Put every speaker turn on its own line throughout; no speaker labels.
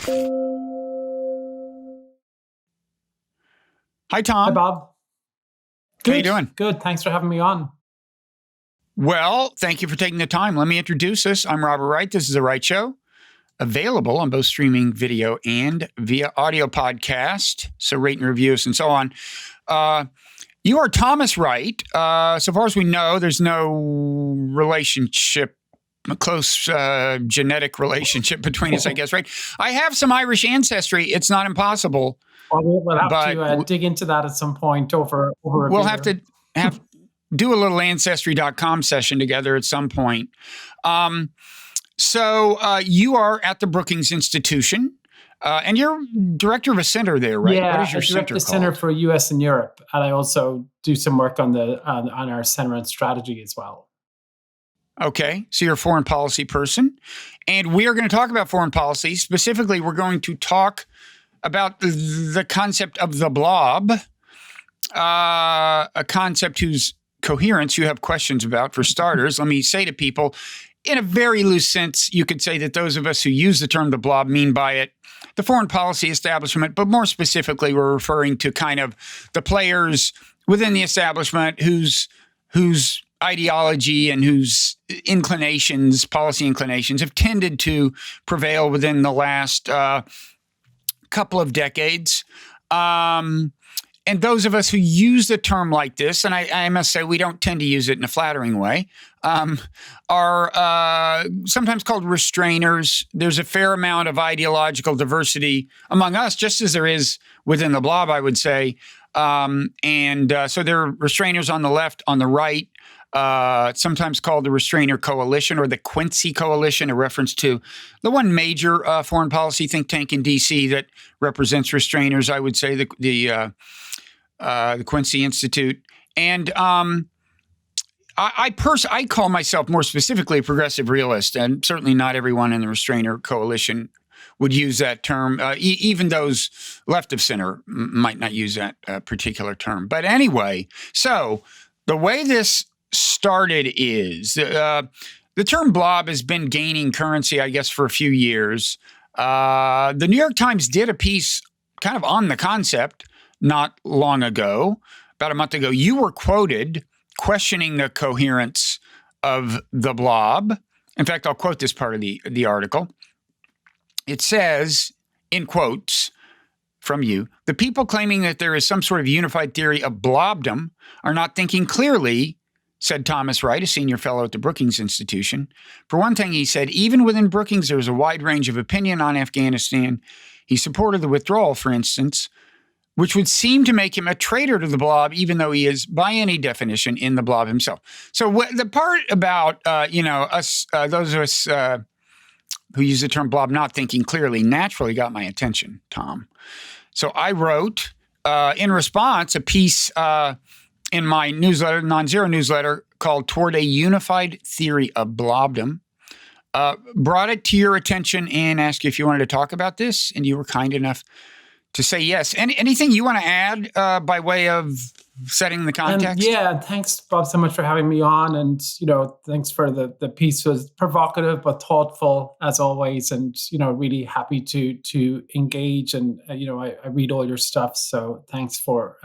Hi, Tom.
Hi, Bob.
Good. How you doing?
Good. Thanks for having me on.
Well, thank you for taking the time. Let me introduce us. I'm Robert Wright. This is The Wright Show, available on both streaming video and via audio podcast. So rate and review us and so on. You are Thomas Wright. So far as we know, there's no relationship, a close genetic relationship between us, I guess, right? I have some Irish ancestry. It's not impossible.
We'll have to dig into that at some point over a
We'll
beer.
have to do a little Ancestry.com session together at some point. So you are at the Brookings Institution, and you're director of a center there, right?
Yeah,
what is your
I direct
center
the
called?
Center for US and Europe, and I also do some work on our center on strategy as well.
Okay, so you're a foreign policy person, and we are going to talk about foreign policy. Specifically, we're going to talk about the concept of the blob, a concept whose coherence you have questions about. For starters, let me say to people, in a very loose sense, you could say that those of us who use the term the blob mean by it the foreign policy establishment, but more specifically, we're referring to kind of the players within the establishment whose ideology and whose policy inclinations have tended to prevail within the last couple of decades. And those of us who use the term like this, and I must say we don't tend to use it in a flattering way, are sometimes called restrainers. There's a fair amount of ideological diversity among us, just as there is within the blob, I would say. So there are restrainers on the left, on the right, sometimes called the Restrainer Coalition or the Quincy Coalition, a reference to the one major foreign policy think tank in D.C. that represents restrainers, I would say, the Quincy Institute. And I call myself more specifically a progressive realist, and certainly not everyone in the Restrainer Coalition would use that term. Even those left of center might not use that particular term. But anyway, so the way this started is the term blob has been gaining currency, I guess, for a few years. The New York Times did a piece kind of on the concept not long ago, about a month ago. You were quoted questioning the coherence of the blob. In fact, I'll quote this part of the article. It says, in quotes from you, the people claiming that there is some sort of unified theory of blobdom are not thinking clearly, said Thomas Wright, a senior fellow at the Brookings Institution. For one thing, he said, even within Brookings, there is a wide range of opinion on Afghanistan. He supported the withdrawal, for instance, which would seem to make him a traitor to the blob, even though he is, by any definition, in the blob himself. So the part about, us, those of us who use the term blob not thinking clearly naturally got my attention, Tom. So I wrote, in response, a piece in my newsletter, Nonzero newsletter, called Toward a Unified Theory of Blobdom. Brought it to your attention and asked you if you wanted to talk about this, and you were kind enough to say yes. Anything you want to add by way of setting the context?
Yeah, thanks, Bob, so much for having me on. And, thanks for the piece. Was provocative but thoughtful as always. And, really happy to engage. And, I read all your stuff. So thanks for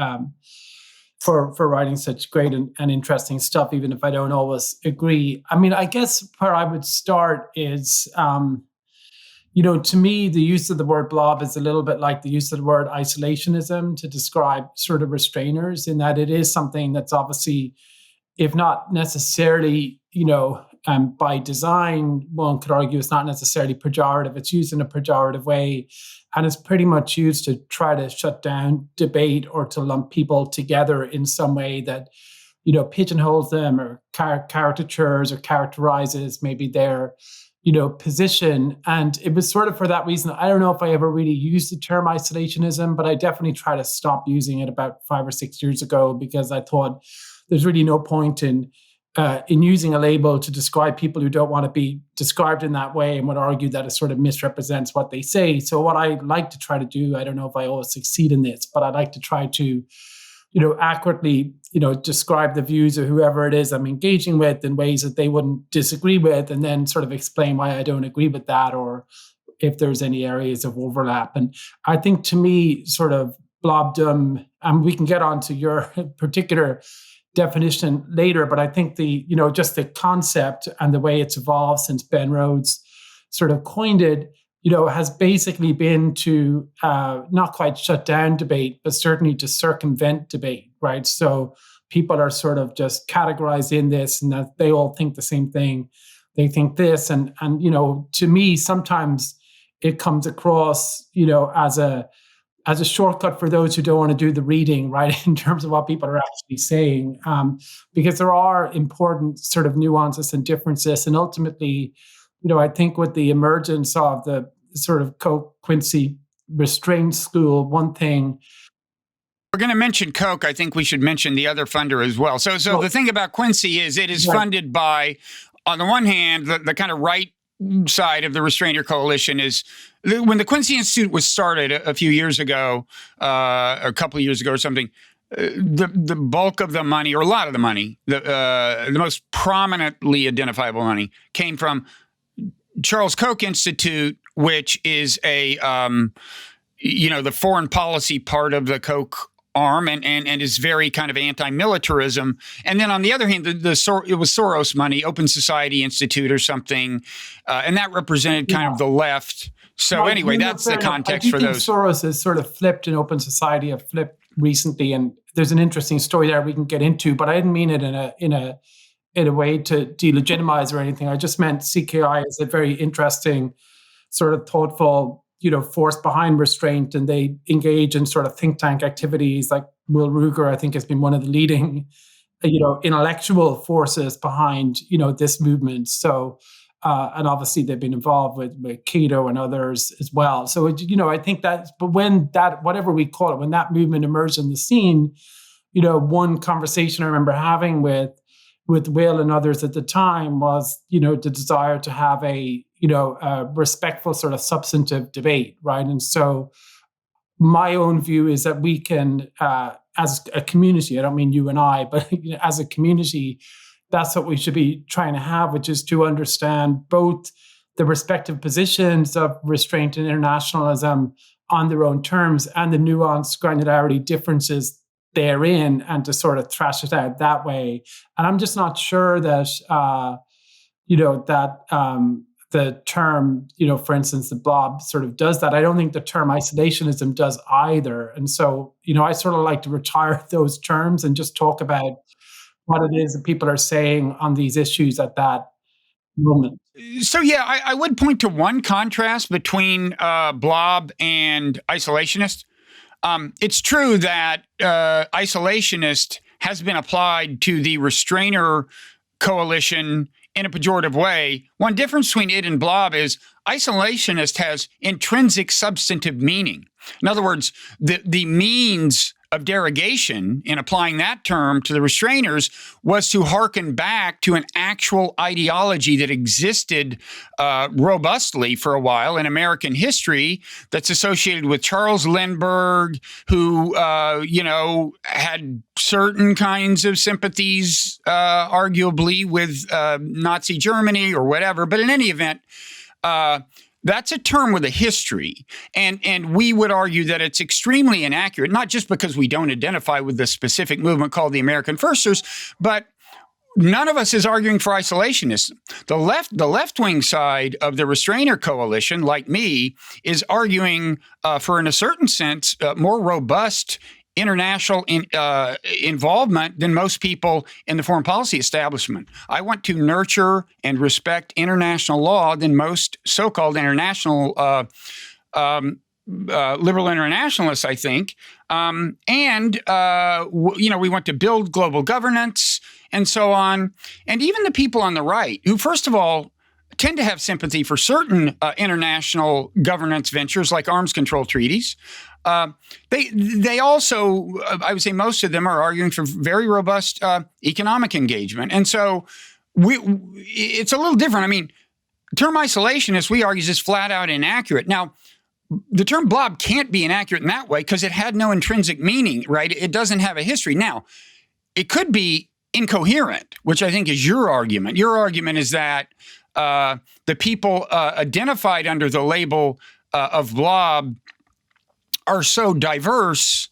writing such great and interesting stuff, even if I don't always agree. I mean, I guess where I would start is, to me, the use of the word blob is a little bit like the use of the word isolationism to describe sort of restrainers, in that it is something that's obviously, if not necessarily, by design, one could argue it's not necessarily pejorative. It's used in a pejorative way, and it's pretty much used to try to shut down debate or to lump people together in some way that, pigeonholes them or caricatures or characterizes maybe their position. And it was sort of for that reason. I don't know if I ever really used the term isolationism, but I definitely tried to stop using it about 5 or 6 years ago, because I thought there's really no point in using a label to describe people who don't want to be described in that way, and would argue that it sort of misrepresents what they say. So what I like to try to do, I don't know if I always succeed in this, but I like to try to accurately, describe the views of whoever it is I'm engaging with in ways that they wouldn't disagree with, and then sort of explain why I don't agree with that, or if there's any areas of overlap. And I think to me, sort of blobdom, and we can get onto your particular definition later, but I think just the concept and the way it's evolved since Ben Rhodes sort of coined it, has basically been to not quite shut down debate, but certainly to circumvent debate, right? So people are sort of just categorized in this, and that they all think the same thing. They think this, and to me, sometimes it comes across, as a shortcut for those who don't want to do the reading, right, in terms of what people are actually saying, because there are important sort of nuances and differences, and ultimately, I think with the emergence of the sort of Koch-Quincy restraint school, one thing.
We're going to mention Koch. I think we should mention the other funder as well. So the thing about Quincy is it is funded by, on the one hand, the kind of right side of the Restrainer Coalition is when the Quincy Institute was started a few years ago, a couple of years ago or something. The bulk of the money, or a lot of the money, the most prominently identifiable money, came from Charles Koch Institute, which is the foreign policy part of the Koch arm, and is very kind of anti-militarism. And then on the other hand, it was Soros money, Open Society Institute or something, and that represented kind of the left. So anyway, that's the context for those.
Soros has sort of flipped, and Open Society have flipped recently, and there's an interesting story there we can get into. But I didn't mean it in a way to delegitimize or anything. I just meant CKI is a very interesting, sort of thoughtful, force behind restraint, and they engage in sort of think tank activities. Like Will Ruger, I think, has been one of the leading, intellectual forces behind, this movement. So, and obviously they've been involved with Cato and others as well. So, I think but when that, whatever we call it, when that movement emerged in the scene, one conversation I remember having with Will and others at the time was, the desire to have a respectful sort of substantive debate, right? And so my own view is that we can, as a community, I don't mean you and I, but as a community, that's what we should be trying to have, which is to understand both the respective positions of restraint and internationalism on their own terms and the nuanced granularity differences therein, and to sort of thrash it out that way. And I'm just not sure that, the term, for instance, the Blob sort of does that. I don't think the term isolationism does either. And so, I sort of like to retire those terms and just talk about what it is that people are saying on these issues at that moment.
So, yeah, I would point to one contrast between Blob and isolationist. It's true that isolationist has been applied to the Restrainer Coalition in a pejorative way. One difference between it and Blob is isolationist has intrinsic substantive meaning. In other words, the means of derogation in applying that term to the Restrainers was to hearken back to an actual ideology that existed robustly for a while in American history that's associated with Charles Lindbergh, who, had certain kinds of sympathies, arguably, with Nazi Germany or whatever. But in any event, that's a term with a history, and we would argue that it's extremely inaccurate, not just because we don't identify with the specific movement called the American Firsters, but none of us is arguing for isolationism. The left-wing side of the Restrainer Coalition, like me, is arguing for, in a certain sense, more robust international involvement than most people in the foreign policy establishment. I want to nurture and respect international law than most so-called international liberal internationalists, I think. We want to build global governance and so on. And even the people on the right, who, first of all, tend to have sympathy for certain international governance ventures like arms control treaties. They also, I would say most of them are arguing for very robust economic engagement. And so it's a little different. I mean, the term isolationist, we argue, is just flat out inaccurate. Now, the term blob can't be inaccurate in that way because it had no intrinsic meaning, right? It doesn't have a history. Now, it could be incoherent, which I think is your argument. Your argument is that the people identified under the label of Blob are so diverse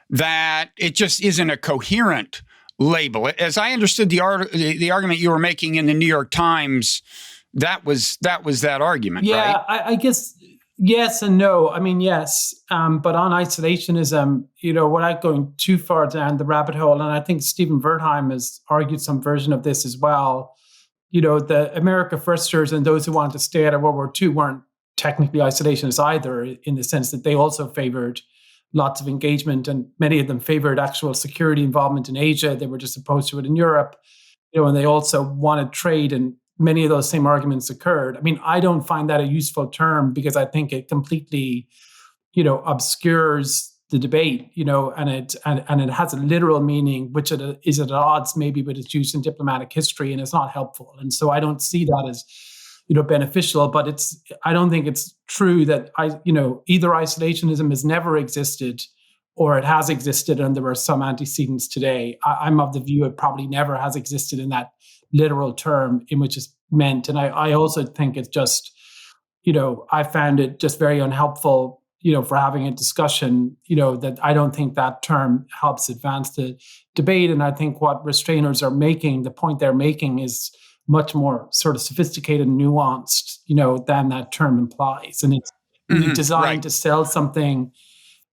that it just isn't a coherent label. As I understood the argument you were making in the New York Times, that was that argument, right?
I guess yes and no. I mean, yes, but on isolationism, without going too far down the rabbit hole, and I think Stephen Wertheim has argued some version of this as well. The America Firsters and those who wanted to stay out of World War II weren't technically isolationists either, in the sense that they also favored lots of engagement, and many of them favored actual security involvement in Asia. They were just opposed to it in Europe, and they also wanted trade, and many of those same arguments occurred. I mean, I don't find that a useful term because I think it completely, obscures the debate, and it has a literal meaning, which is at odds maybe with its use in diplomatic history, and it's not helpful. And so I don't see that as beneficial, but I don't think it's true that either isolationism has never existed or it has existed and there are some antecedents today. I'm of the view it probably never has existed in that literal term in which it's meant. And I also think it's just, I found it just very unhelpful, for having a discussion, that I don't think that term helps advance the debate. And I think what Restrainers are making, the point they're making is much more sort of sophisticated and nuanced, than that term implies. And it's really designed to sell something,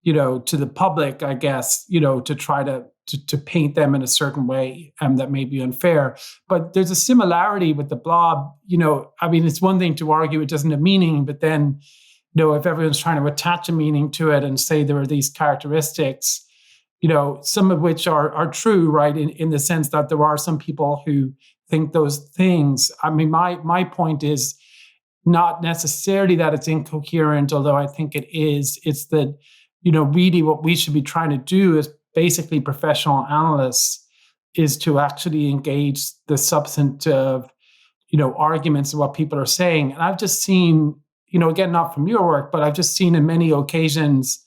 to the public, I guess, to try to paint them in a certain way that may be unfair. But there's a similarity with the Blob. I mean, it's one thing to argue it doesn't have meaning, but then, if everyone's trying to attach a meaning to it and say there are these characteristics, some of which are true, right, in the sense that there are some people who think those things. I mean, my point is not necessarily that it's incoherent, although I think it is. It's that, really what we should be trying to do as basically professional analysts is to actually engage the substantive, arguments of what people are saying. And I've just seen, again, not from your work, but I've just seen in many occasions,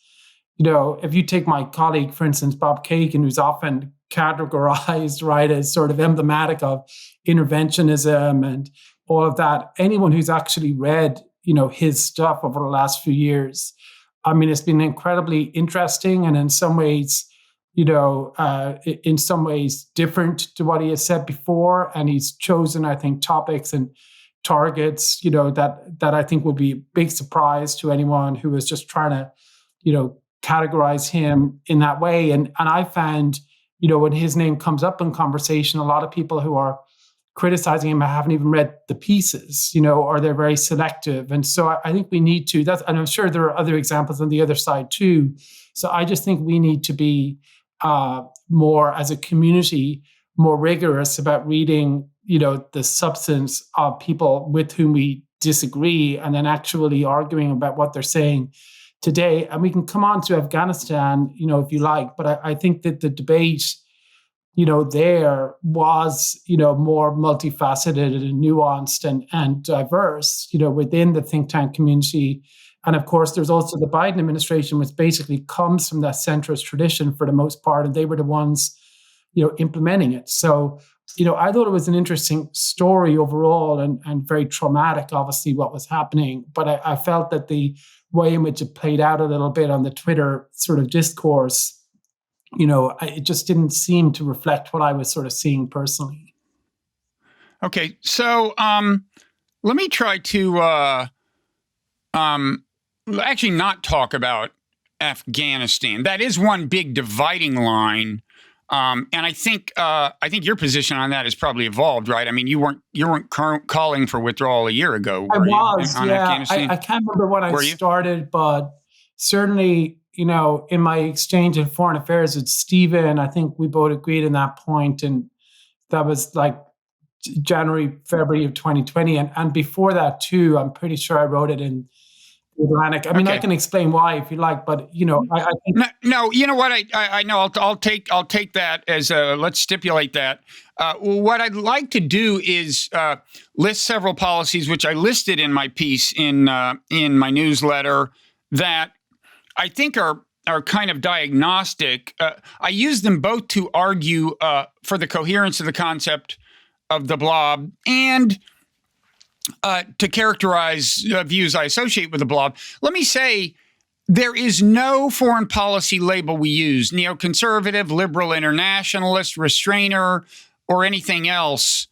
if you take my colleague, for instance, Bob Kagan, who's often categorized, right, as sort of emblematic of interventionism and all of that, anyone who's actually read, his stuff over the last few years, I mean, it's been incredibly interesting and in some ways, different to what he has said before. And he's chosen, I think, topics and targets, that I think will be a big surprise to anyone who is just trying to, categorize him in that way. And I found, when his name comes up in conversation, a lot of people who are criticizing him haven't even read the pieces, or they're very selective. And so I think we need to, and I'm sure there are other examples on the other side too. So I just think we need to be more, as a community, more rigorous about reading, the substance of people with whom we disagree and then actually arguing about what they're saying today. And we can come on to Afghanistan, if you like, but I think that the debate, there was, more multifaceted and nuanced and diverse, within the think tank community. And of course, there's also the Biden administration, which basically comes from that centrist tradition for the most part, and they were the ones, implementing it. So, I thought it was an interesting story overall and very traumatic, obviously, what was happening. But I felt that the way in which it played out a little bit on the Twitter sort of discourse, it just didn't seem to reflect what I was sort of seeing personally.
Okay, so let me try to actually not talk about Afghanistan. That is one big dividing line. And I think your position on that has probably evolved, right? I mean, you weren't calling for withdrawal a year ago.
I was,
on Afghanistan?
I can't remember when I started, but certainly, in my exchange in foreign affairs with Stephen, I think we both agreed on that point, and that was like January, February of 2020, and before that too. I'm pretty sure I wrote it in Atlantic. I mean, I can explain why if you like, but I think
no. You know what? I know. I'll take that as let's stipulate that. What I'd like to do is list several policies which I listed in my piece in my newsletter that I think are kind of diagnostic. I use them both to argue for the coherence of the concept of the blob and to characterize views I associate with the Blob. Let me say, there is no foreign policy label we use, neoconservative, liberal internationalist, restrainer, or anything else,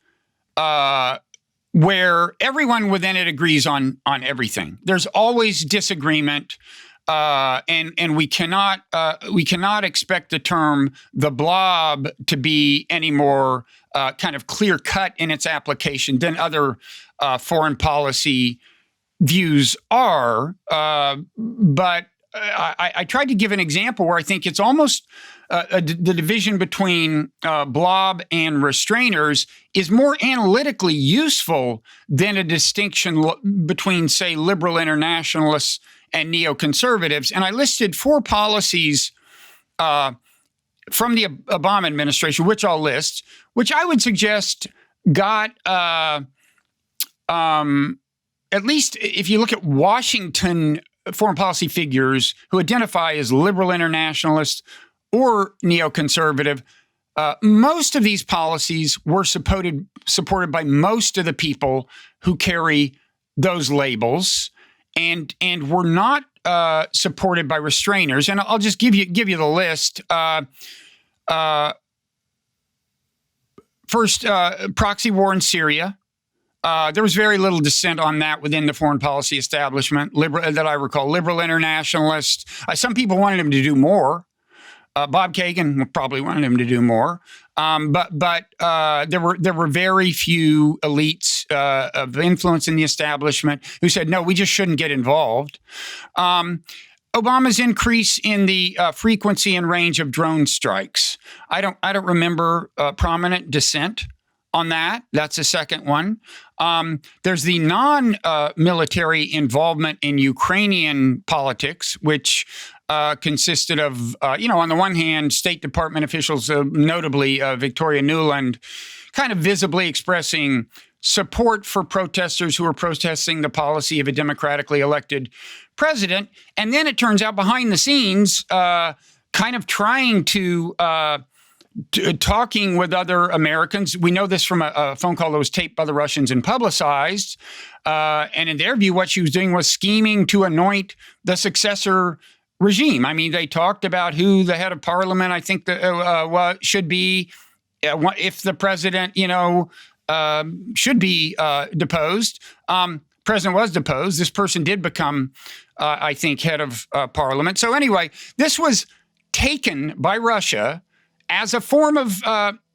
where everyone within it agrees on everything. There's always disagreement, and we cannot expect the term the Blob to be any more kind of clear cut in its application than other foreign policy views are. But I tried to give an example where I think it's almost the division between Blob and Restrainers is more analytically useful than a distinction between, say, liberal internationalists and neoconservatives. And I listed 4 policies from the Obama administration, which I'll list, which I would suggest got, at least if you look at Washington foreign policy figures who identify as liberal internationalists or neoconservative, most of these policies were supported by most of the people who carry those labels, and were not supported by restrainers. And I'll just give you the list. First, proxy war in Syria. There was very little dissent on that within the foreign policy establishment, that I recall. Liberal internationalists. Some people wanted him to do more. Bob Kagan probably wanted him to do more. But there were very few elites of influence in the establishment who said, no, we just shouldn't get involved. Obama's increase in the frequency and range of drone strikes. I don't remember prominent dissent on that. That's the second one. There's the non-military involvement in Ukrainian politics, which consisted of, on the one hand, State Department officials, notably Victoria Nuland, kind of visibly expressing support for protesters who are protesting the policy of a democratically elected president. And then it turns out behind the scenes, kind of trying to talking with other Americans. We know this from a phone call that was taped by the Russians and publicized. And in their view, what she was doing was scheming to anoint the successor regime. I mean, they talked about who the head of parliament, I think, should be if the president, should be deposed. President was deposed. This person did become, I think, head of parliament. So anyway, this was taken by Russia as a form of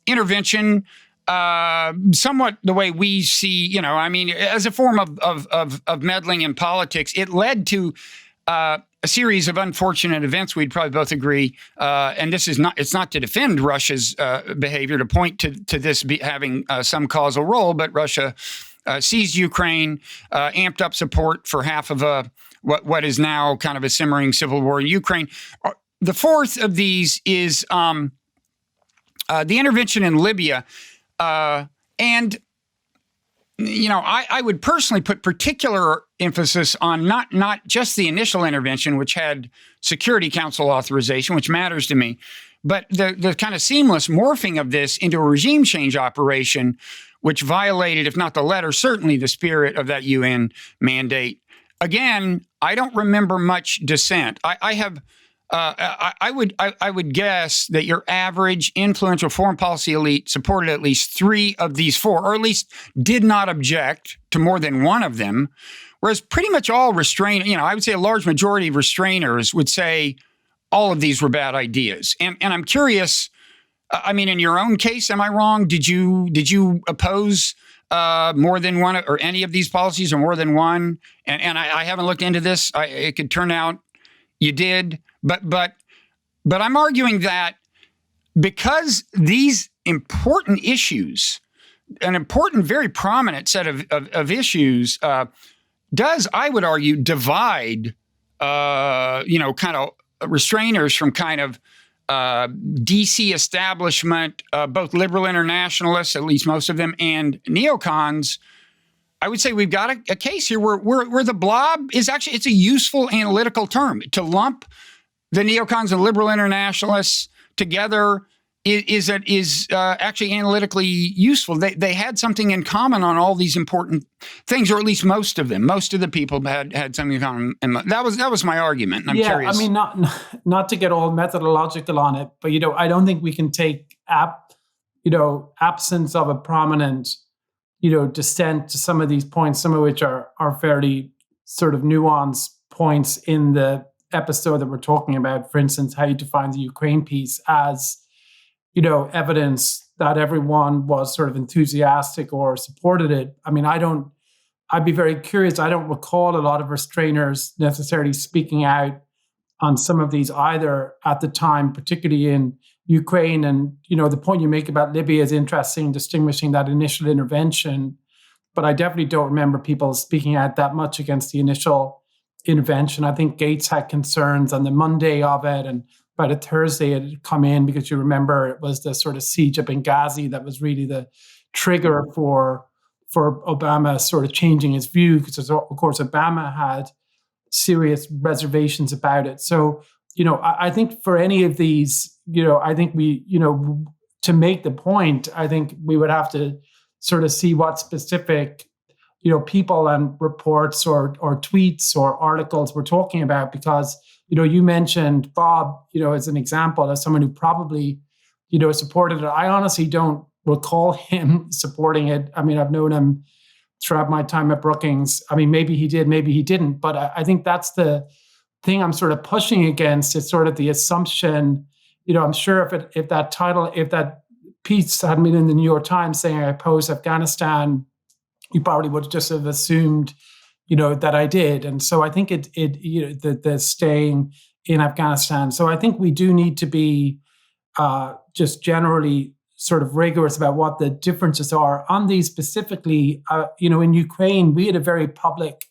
intervention, somewhat the way we see, as a form of meddling in politics. It led to a series of unfortunate events. We'd probably both agree, and it's not to defend Russia's behavior, to point to this having some causal role, but Russia seized Ukraine, amped up support for half of what is now kind of a simmering civil war in Ukraine. The fourth of these is the intervention in Libya. And I would personally put particular emphasis on not just the initial intervention, which had Security Council authorization, which matters to me, but the kind of seamless morphing of this into a regime change operation, which violated, if not the letter, certainly the spirit of that UN mandate. Again, I don't remember much dissent. I would guess that your average influential foreign policy elite supported at least 3 of these 4, or at least did not object to more than one of them. Whereas pretty much all I would say a large majority of restrainers would say all of these were bad ideas. And I'm curious, in your own case, am I wrong? Did you oppose more than one or any of these policies, or more than one? And I haven't looked into this. It could turn out you did. But I'm arguing that because these important issues, an important, very prominent set of issues, does, I would argue, divide, kind of restrainers from kind of DC establishment, both liberal internationalists, at least most of them, and neocons. I would say we've got a case here where the Blob is actually, it's a useful analytical term to lump the neocons and liberal internationalists together is actually analytically useful. They had something in common on all these important things, or at least most of them. Most of the people had something in common. And that was my argument. And I'm curious.
I mean, not to get all methodological on it, but I don't think we can take absence of a prominent dissent to some of these points, some of which are fairly sort of nuanced points in the episode that we're talking about. For instance, how you define the Ukraine piece as evidence that everyone was sort of enthusiastic or supported it. I mean, I'd be very curious. I don't recall a lot of restrainers necessarily speaking out on some of these either at the time, particularly in Ukraine. And, the point you make about Libya is interesting, distinguishing that initial intervention. But I definitely don't remember people speaking out that much against the initial intervention. I think Gates had concerns on the Monday of it, and by the Thursday it had come in, because you remember it was the sort of siege of Benghazi that was really the trigger for Obama sort of changing his view, because of course Obama had serious reservations about it. So, I think for any of these, I think we, to make the point, I think we would have to sort of see what specific, people and reports or tweets or articles we're talking about, because, you mentioned Bob, as an example, as someone who probably, supported it. I honestly don't recall him supporting it. I mean, I've known him throughout my time at Brookings. I mean, maybe he did, maybe he didn't. But I think that's the thing I'm sort of pushing against, is sort of the assumption, I'm sure if that piece had been in the New York Times saying I oppose Afghanistan, you probably would just have assumed, that I did. And so I think the staying in Afghanistan. So I think we do need to be just generally sort of rigorous about what the differences are on these specifically. In Ukraine, we had a very public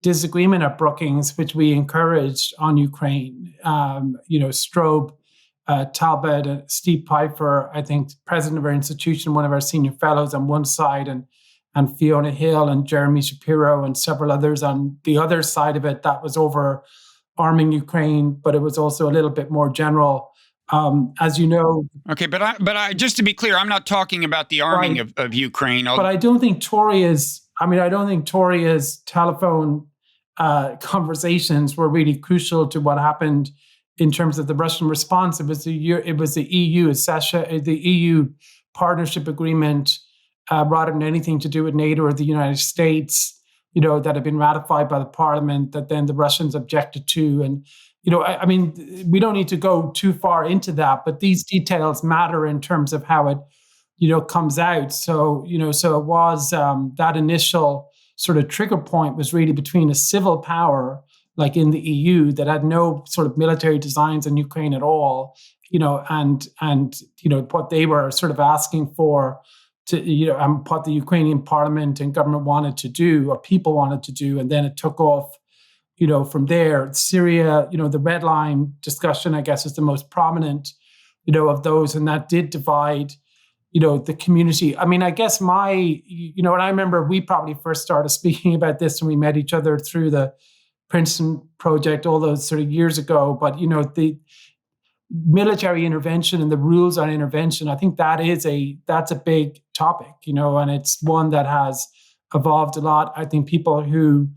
disagreement at Brookings, which we encouraged on Ukraine. Strobe, Talbot, Steve Pfeiffer, I think president of our institution, one of our senior fellows on one side, and Fiona Hill and Jeremy Shapiro and several others on the other side of it. That was over arming Ukraine, but it was also a little bit more general. As you know.
Okay, but I just to be clear, I'm not talking about the arming of Ukraine.
But I don't think Toria's telephone conversations were really crucial to what happened in terms of the Russian response. It was the EU the EU partnership agreement, rather than anything to do with NATO or the United States, that had been ratified by the parliament, that then the Russians objected to. And, I mean, we don't need to go too far into that, but these details matter in terms of how it, comes out. So, so it was that initial sort of trigger point was really between a civil power, like in the EU, that had no sort of military designs in Ukraine at all, and what they were sort of asking for, and what the Ukrainian parliament and government wanted to do, or people wanted to do. And then it took off, from there. Syria, the red line discussion, I guess, is the most prominent, of those. And that did divide, the community. I mean, I guess and I remember we probably first started speaking about this when we met each other through the Princeton project all those sort of years ago. But, the military intervention and the rules on intervention, I think that's a big topic, and it's one that has evolved a lot. I think people who,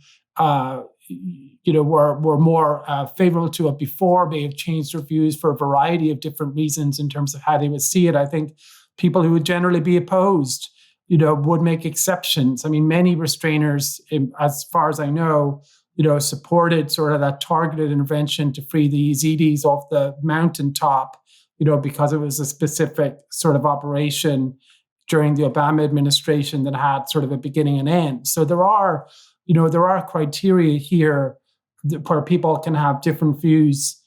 were more favorable to it before may have changed their views for a variety of different reasons in terms of how they would see it. I think people who would generally be opposed, would make exceptions. I mean, many restrainers, as far as I know, supported sort of that targeted intervention to free the Yazidis off the mountaintop, because it was a specific sort of operation during the Obama administration that had sort of a beginning and end. So there are criteria here where people can have different views,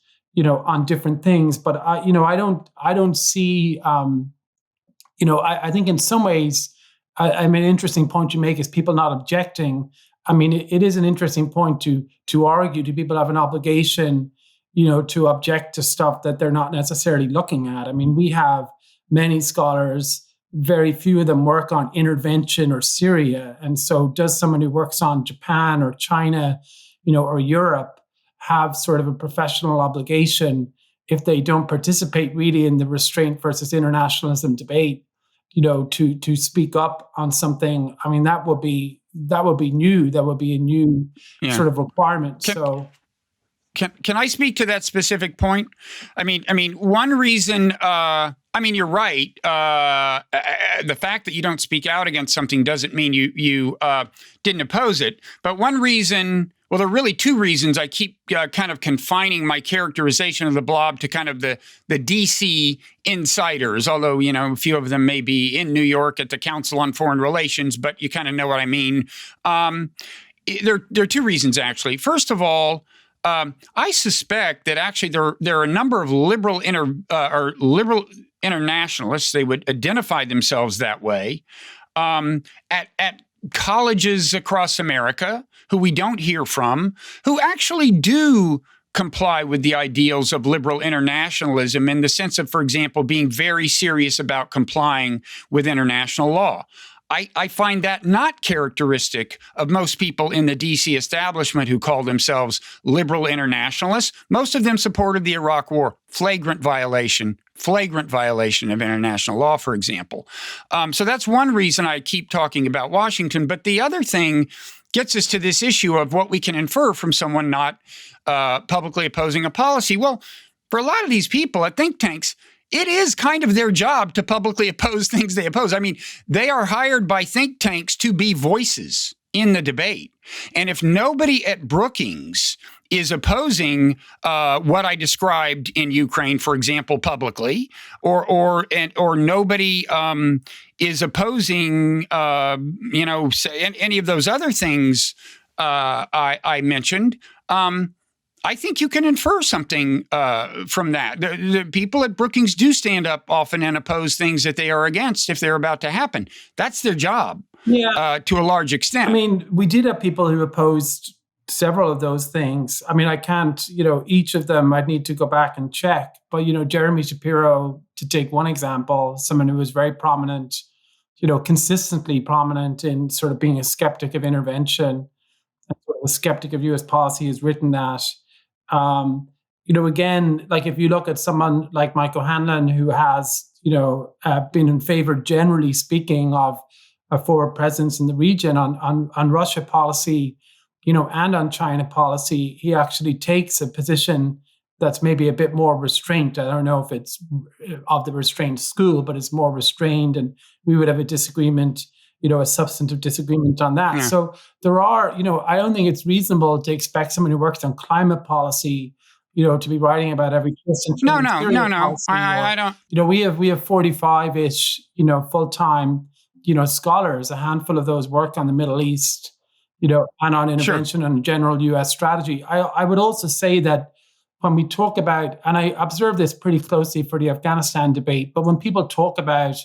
on different things. But I don't see, I think in some ways, I mean, an interesting point you make is people not objecting. I mean, it is an interesting point to argue. Do people have an obligation, to object to stuff that they're not necessarily looking at? I mean, we have many scholars, very few of them work on intervention or Syria. And so does someone who works on Japan or China, or Europe have sort of a professional obligation, if they don't participate really in the restraint versus internationalism debate, to speak up on something. I mean, that would be new. That would be a new
Yeah.
sort of requirement.
Can I speak to that specific point? I mean, one reason. You're right. The fact that you don't speak out against something doesn't mean you didn't oppose it. But one reason. Well, there are really two reasons I keep kind of confining my characterization of the Blob to kind of the DC insiders, although, a few of them may be in New York at the Council on Foreign Relations, but you kind of know what I mean. There are two reasons, actually. First of all, I suspect that actually there are a number of liberal internationalists, they would identify themselves that way, at colleges across America who we don't hear from, who actually do comply with the ideals of liberal internationalism in the sense of, for example, being very serious about complying with international law. I find that not characteristic of most people in the DC establishment who call themselves liberal internationalists. Most of them supported the Iraq War. Flagrant violation of international law, for example. So that's one reason I keep talking about Washington. But the other thing gets us to this issue of what we can infer from someone not publicly opposing a policy. Well, for a lot of these people at think tanks, it is kind of their job to publicly oppose things they oppose. I mean, they are hired by think tanks to be voices in the debate. And if nobody at Brookings is opposing what I described in Ukraine, for example, publicly, or nobody is opposing, any of those other things I mentioned, I think you can infer something from that. The people at Brookings do stand up often and oppose things that they are against if they're about to happen. That's their job, to a large extent.
I mean, we did have people who opposed several of those things. I mean, I can't, each of them I'd need to go back and check. But, Jeremy Shapiro, to take one example, someone who was very prominent, consistently prominent in sort of being a skeptic of intervention, a skeptic of U.S. policy, has written that. Again, like if you look at someone like Michael Hanlon, who has, been in favor, generally speaking, of a forward presence in the region on Russia policy, and on China policy, he actually takes a position that's maybe a bit more restrained. I don't know if it's of the restrained school, but it's more restrained, and we would have a disagreement, a substantive disagreement on that. Yeah. So there are, I don't think it's reasonable to expect someone who works on climate policy, to be writing about every twist and turn.
No. I don't.
We have 45-ish, full-time, scholars. A handful of those work on the Middle East, and on intervention and general U.S. strategy. I would also say that when we talk about, and I observe this pretty closely for the Afghanistan debate, but when people talk about,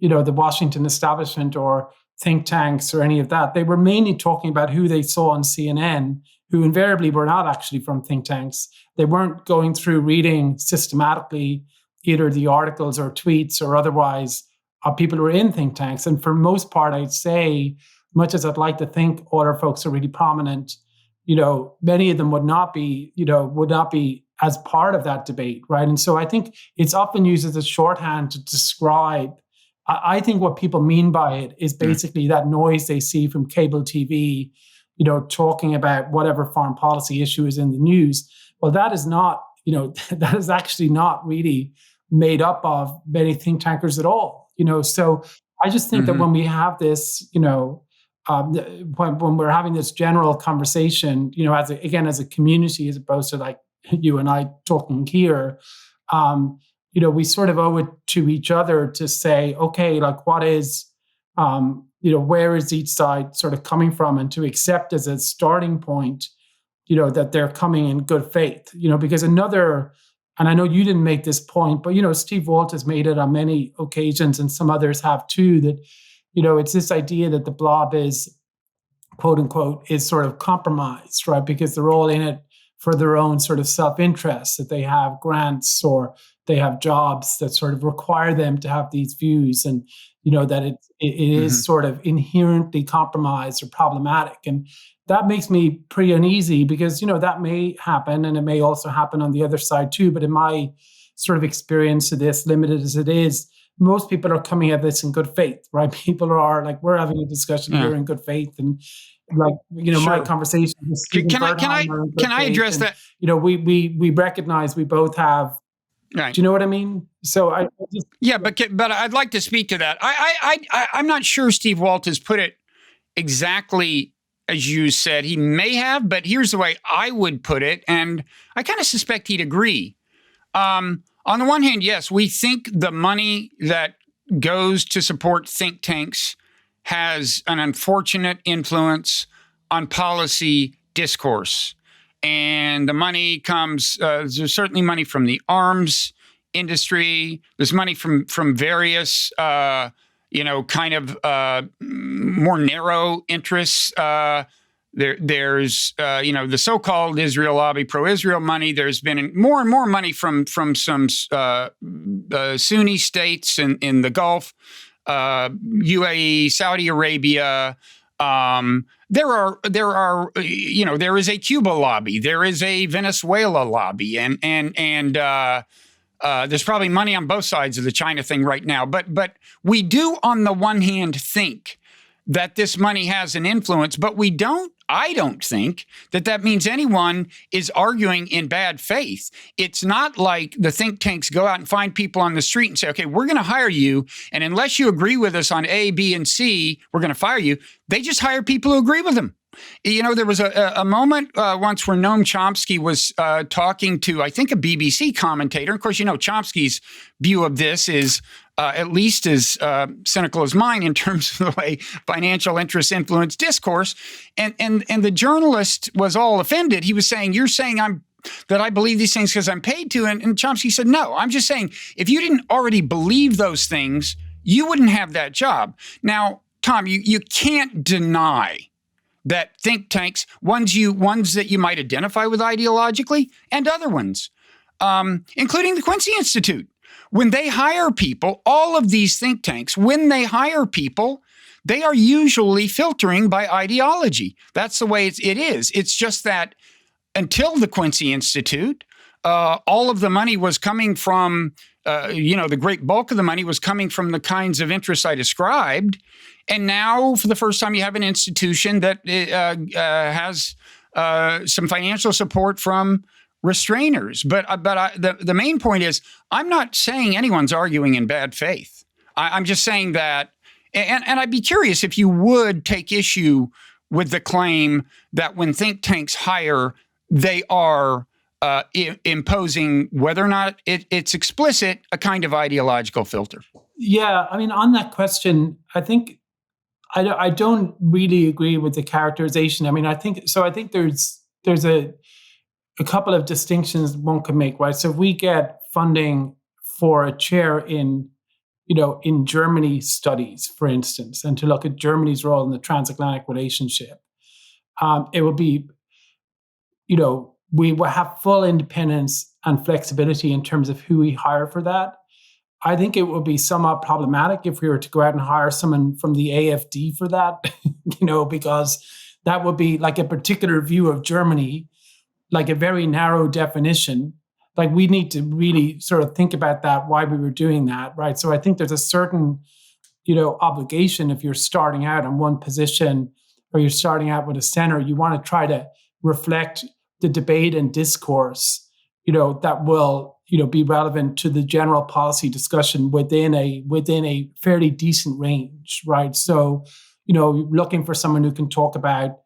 the Washington establishment or think tanks or any of that, they were mainly talking about who they saw on CNN, who invariably were not actually from think tanks. They weren't going through reading systematically either the articles or tweets or otherwise of people who are in think tanks. And for most part, I'd say, much as I'd like to think all our folks are really prominent, many of them would not be as part of that debate, right? And so I think it's often used as a shorthand to describe. I think what people mean by it is basically that noise they see from cable TV, talking about whatever foreign policy issue is in the news. Well, that is not, that is actually not really made up of many think tankers at all, So I just think that when we have this, when we're having this general conversation, as a community, as opposed to like you and I talking here, we sort of owe it to each other to say, okay, like what is, where is each side sort of coming from, and to accept as a starting point, that they're coming in good faith, because another, and I know you didn't make this point, but, Steve Walt has made it on many occasions, and some others have too, that, it's this idea that the Blob is, quote unquote, is sort of compromised, right? Because they're all in it for their own sort of self-interest, that they have grants or they have jobs that sort of require them to have these views, and that it is sort of inherently compromised or problematic. And that makes me pretty uneasy because that may happen, and it may also happen on the other side too. But in my sort of experience of this, limited as it is, most people are coming at this in good faith, right? People are like, we're having a discussion here in good faith, and like
Sure.
my conversation with Stephen
Can I
Bertheimer in good
can I
faith,
address
and,
that?
we recognize we both have.
Right.
Do you know what I mean? So I just
Yeah, but I'd like to speak to that. I'm not sure Steve Walt has put it exactly as you said. He may have, but here's the way I would put it, and I kind of suspect he'd agree. On the one hand, yes, we think the money that goes to support think tanks has an unfortunate influence on policy discourse. And the money comes, there's certainly money from the arms industry. There's money from various, kind of more narrow interests. There's the so-called Israel lobby, pro-Israel money. There's been more and more money from some Sunni states in the Gulf, UAE, Saudi Arabia. There is a Cuba lobby. There is a Venezuela lobby, and there's probably money on both sides of the China thing right now. But we do, on the one hand, think that this money has an influence, but I don't think that means anyone is arguing in bad faith. It's not like the think tanks go out and find people on the street and say, okay, we're going to hire you, and unless you agree with us on A, B, and C, we're going to fire you. They just hire people who agree with them. There was a moment once where Noam Chomsky was talking to, I think, a BBC commentator. Of course, Chomsky's view of this is at least as cynical as mine in terms of the way financial interests influence discourse. And the journalist was all offended. He was saying, you're saying that I believe these things because I'm paid to. And Chomsky said, no, I'm just saying, if you didn't already believe those things, you wouldn't have that job. Now, Tom, you can't deny that think tanks, ones that you might identify with ideologically, and other ones, including the Quincy Institute, when they hire people, all of these think tanks, when they hire people, they are usually filtering by ideology. That's the way it is. It's just that until the Quincy Institute, all of the money was coming from, the great bulk of the money was coming from the kinds of interests I described. And now, for the first time, you have an institution that has some financial support from restrainers. But the main point is, I'm not saying anyone's arguing in bad faith. I'm just saying that, and I'd be curious if you would take issue with the claim that when think tanks hire, they are imposing, whether or not it's explicit, a kind of ideological filter.
Yeah, I mean, on that question, I think I don't really agree with the characterization. I mean, I think there's a couple of distinctions one could make, right? So if we get funding for a chair in Germany studies, for instance, and to look at Germany's role in the transatlantic relationship, it will be, we will have full independence and flexibility in terms of who we hire for that. I think it would be somewhat problematic if we were to go out and hire someone from the AfD for that, because that would be like a particular view of Germany, like a very narrow definition. Like we need to really sort of think about that, why we were doing that, right? So I think there's a certain, obligation if you're starting out in one position or you're starting out with a center, you want to try to reflect the debate and discourse, that will, be relevant to the general policy discussion within a fairly decent range, right? So, looking for someone who can talk about,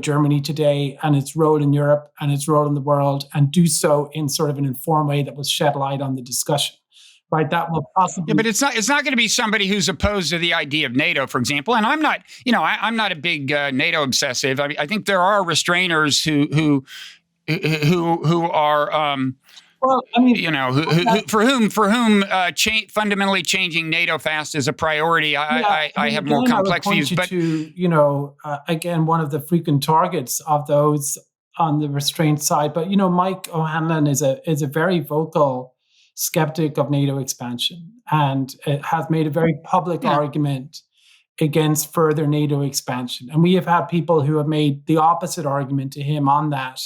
Germany today and its role in Europe and its role in the world, and do so in sort of an informed way that will shed light on the discussion, right? That will possibly.
Yeah, but it's not going to be somebody who's opposed to the idea of NATO, for example. And I'm not, I'm not a big NATO obsessive. I think there are restrainers who are.
Well, I mean,
for whom fundamentally changing NATO fast is a priority. I have more complex views, but
again, one of the frequent targets of those on the restraint side. But Mike O'Hanlon is a very vocal skeptic of NATO expansion, and has made a very public argument against further NATO expansion. And we have had people who have made the opposite argument to him on that.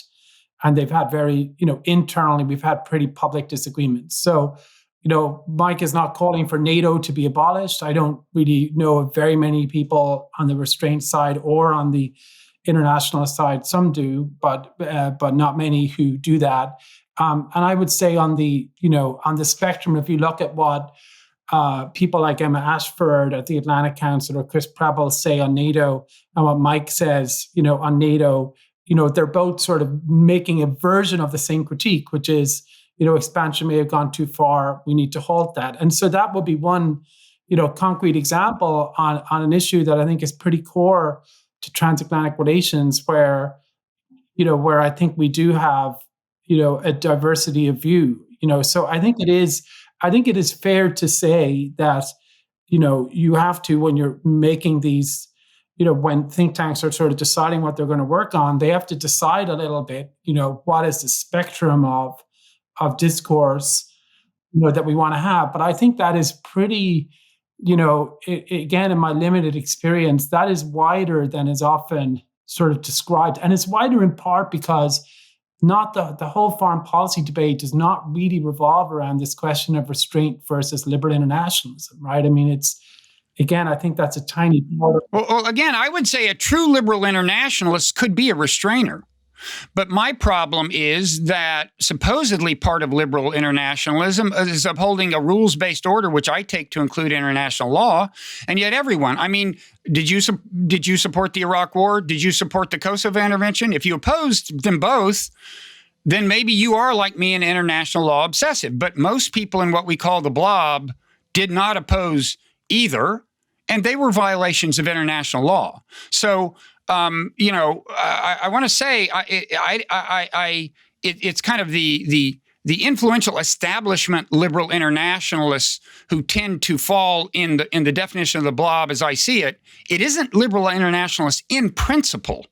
And they've had internally, we've had pretty public disagreements. So, Mike is not calling for NATO to be abolished. I don't really know of very many people on the restraint side or on the internationalist side. Some do, but not many who do that. And I would say on the spectrum, if you look at what people like Emma Ashford at the Atlantic Council or Chris Preble say on NATO and what Mike says, on NATO, they're both sort of making a version of the same critique, which is, expansion may have gone too far. We need to halt that. And so that would be one, concrete example on an issue that I think is pretty core to transatlantic relations, where I think we do have, a diversity of view. So I think it is fair to say that, you have to, when you're making these, when think tanks are sort of deciding what they're going to work on, they have to decide a little bit, what is the spectrum of discourse, that we want to have. But I think that is pretty, again, in my limited experience, that is wider than is often sort of described. And it's wider in part because not the whole foreign policy debate does not really revolve around this question of restraint versus liberal internationalism, right? I mean, I think that's a tiny part.
Well, again, I would say a true liberal internationalist could be a restrainer. But my problem is that supposedly part of liberal internationalism is upholding a rules-based order, which I take to include international law. And yet everyone, I mean, did you support the Iraq War? Did you support the Kosovo intervention? If you opposed them both, then maybe you are like me, an international law obsessive. But most people in what we call the Blob did not oppose either, and they were violations of international law. So, I want to say it's kind of the influential establishment liberal internationalists who tend to fall in the definition of the Blob as I see it. It isn't liberal internationalists in principle.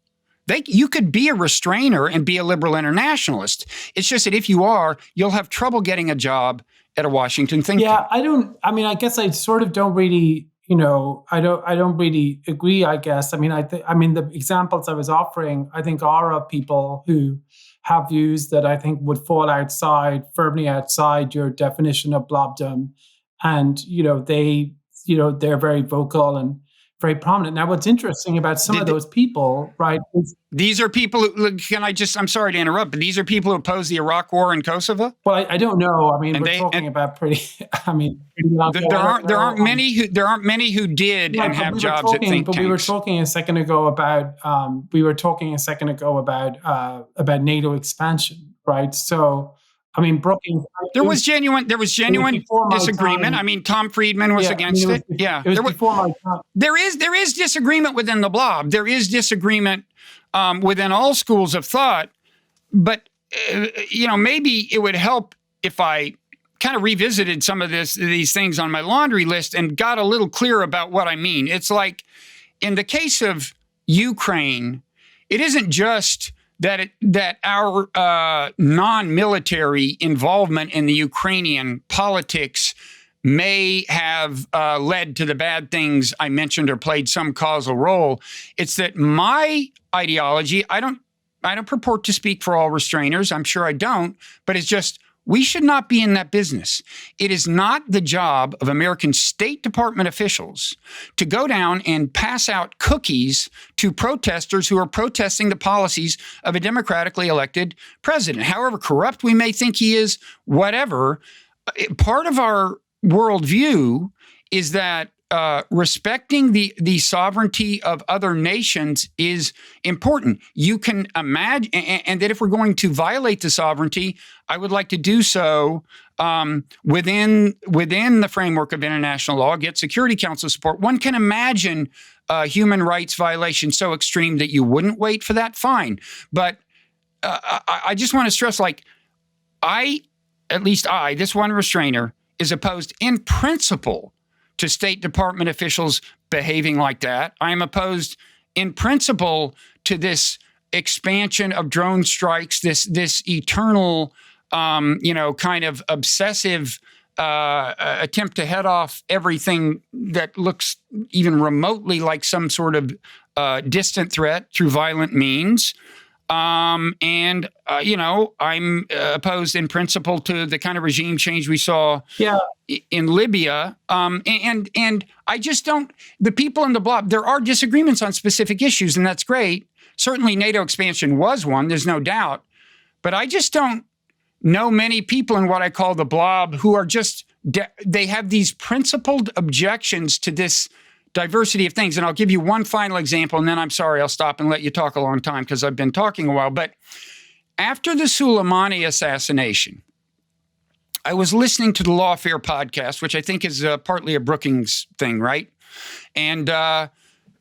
You could be a restrainer and be a liberal internationalist. It's just that if you are, you'll have trouble getting a job at a Washington think tank.
I guess I sort of don't really. I don't really agree, I guess. I mean, the examples I was offering, I think, are of people who have views that I think would fall firmly outside your definition of blobdom. And, they're very vocal and very prominent. Now, what's interesting about some of those people, right?
These are people who, I'm sorry to interrupt, but these are people who oppose the Iraq War in Kosovo?
Well, I don't know. I mean, we're talking about pretty long.
There aren't many who did and have jobs at think tanks.
But we were talking a second ago about NATO expansion, right? So, I mean, Brookings.
There was genuine disagreement. I mean, Tom Friedman was against it.
It was before my time.
There is disagreement within the Blob. There is disagreement within all schools of thought. But maybe it would help if I kind of revisited some of these things on my laundry list and got a little clearer about what I mean. It's like in the case of Ukraine, it isn't just that our non-military involvement in the Ukrainian politics may have led to the bad things I mentioned or played some causal role. It's that my ideology, I don't purport to speak for all restrainers. I'm sure I don't, but it's just we should not be in that business. It is not the job of American State Department officials to go down and pass out cookies to protesters who are protesting the policies of a democratically elected president. However corrupt we may think he is, whatever, part of our worldview is that respecting the sovereignty of other nations is important. You can imagine, and that if we're going to violate the sovereignty, I would like to do so within the framework of international law, get Security Council support. One can imagine a human rights violation so extreme that you wouldn't wait for that. Fine. But I just want to stress, this one restrainer is opposed in principle to State Department officials behaving like that. I am opposed in principle to this expansion of drone strikes, this eternal, kind of obsessive attempt to head off everything that looks even remotely like some sort of distant threat through violent means. I'm opposed in principle to the kind of regime change we saw in Libya. And I just don't, the people in the blob, there are disagreements on specific issues, and that's great. Certainly NATO expansion was one, there's no doubt. But I just don't know many people in what I call the blob who are just, they have these principled objections to this diversity of things. And I'll give you one final example, and then I'm sorry, I'll stop and let you talk a long time because I've been talking a while. But after the Soleimani assassination, I was listening to the Lawfare podcast, which I think is partly a Brookings thing, right? And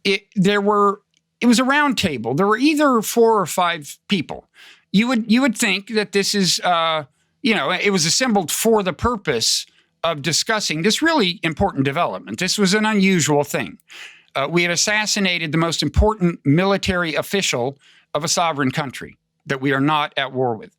it was a round table. There were either 4 or 5 people. You would think that this is, it was assembled for the purpose of discussing this really important development. This was an unusual thing. We had assassinated the most important military official of a sovereign country that we are not at war with.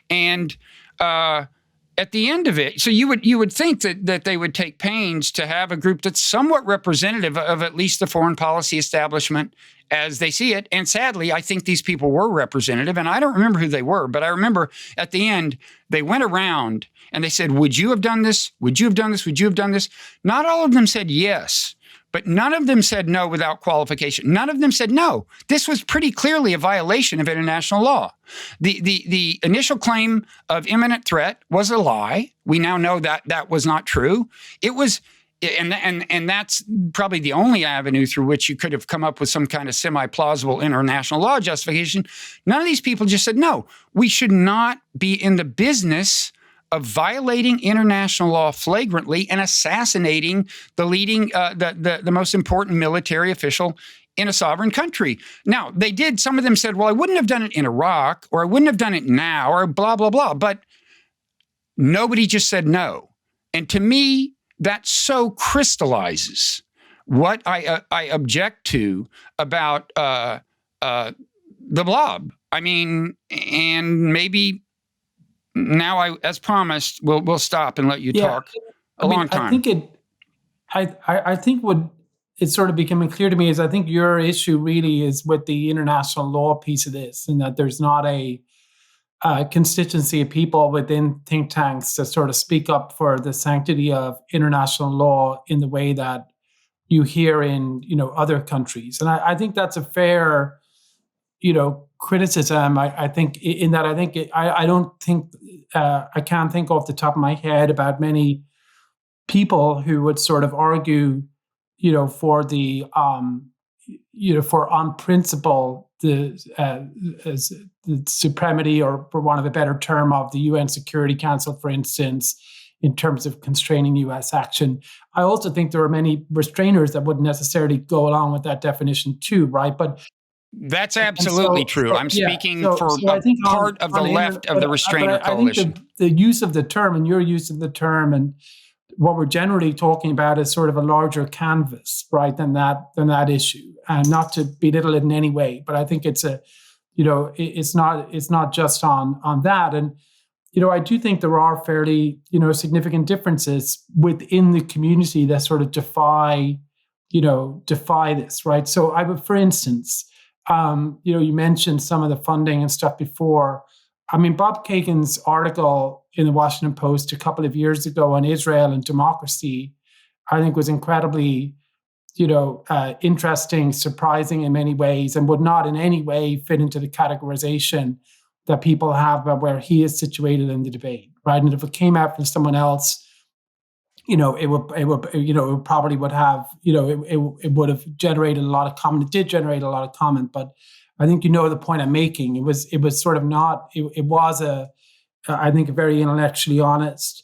And at the end of it, so you would think that they would take pains to have a group that's somewhat representative of at least the foreign policy establishment as they see it. And sadly, I think these people were representative, and I don't remember who they were, but I remember at the end, they went around and they said, would you have done this? Would you have done this? Would you have done this? Not all of them said yes, but none of them said no without qualification. None of them said no. This was pretty clearly a violation of international law. The initial claim of imminent threat was a lie. We now know that that was not true. It was, and that's probably the only avenue through which you could have come up with some kind of semi-plausible international law justification. None of these people just said, no, we should not be in the business of violating international law flagrantly and assassinating the leading, the most important military official in a sovereign country. Now, they did, some of them said, well, I wouldn't have done it in Iraq, or I wouldn't have done it now, or blah, blah, blah. But nobody just said no. And to me, that so crystallizes what I object to about the blob. I mean, and maybe now, as promised, we'll stop and let you talk a long time.
I think what it's sort of becoming clear to me is I think your issue really is with the international law piece of this, and that there's not a constituency of people within think tanks to sort of speak up for the sanctity of international law in the way that you hear in other countries. And I think that's a fair criticism. I think in that I don't think I can't think off the top of my head about many people who would sort of argue for the for on principle the supremacy, or for want of a better term, of the UN Security Council, for instance, in terms of constraining U.S. action. I also think there are many restrainers that wouldn't necessarily go along with that definition too, right? But
that's absolutely true. I'm speaking for a part of the left of the restrainer coalition.
I think the use of the term and your use of the term and what we're generally talking about is sort of a larger canvas, right, than that issue. And not to belittle it in any way, but I think it's it's not just on that. And I do think there are fairly significant differences within the community that sort of defy this, right? So I would, for instance, you mentioned some of the funding and stuff before. I mean, Bob Kagan's article in the Washington Post a couple of years ago on Israel and democracy, I think was incredibly, interesting, surprising in many ways, and would not in any way fit into the categorization that people have about where he is situated in the debate, right? And if it came out from someone else, it would probably would have, it would have generated a lot of comment. It did generate a lot of comment, but I think the point I'm making. It was sort of not. It was I think a very intellectually honest,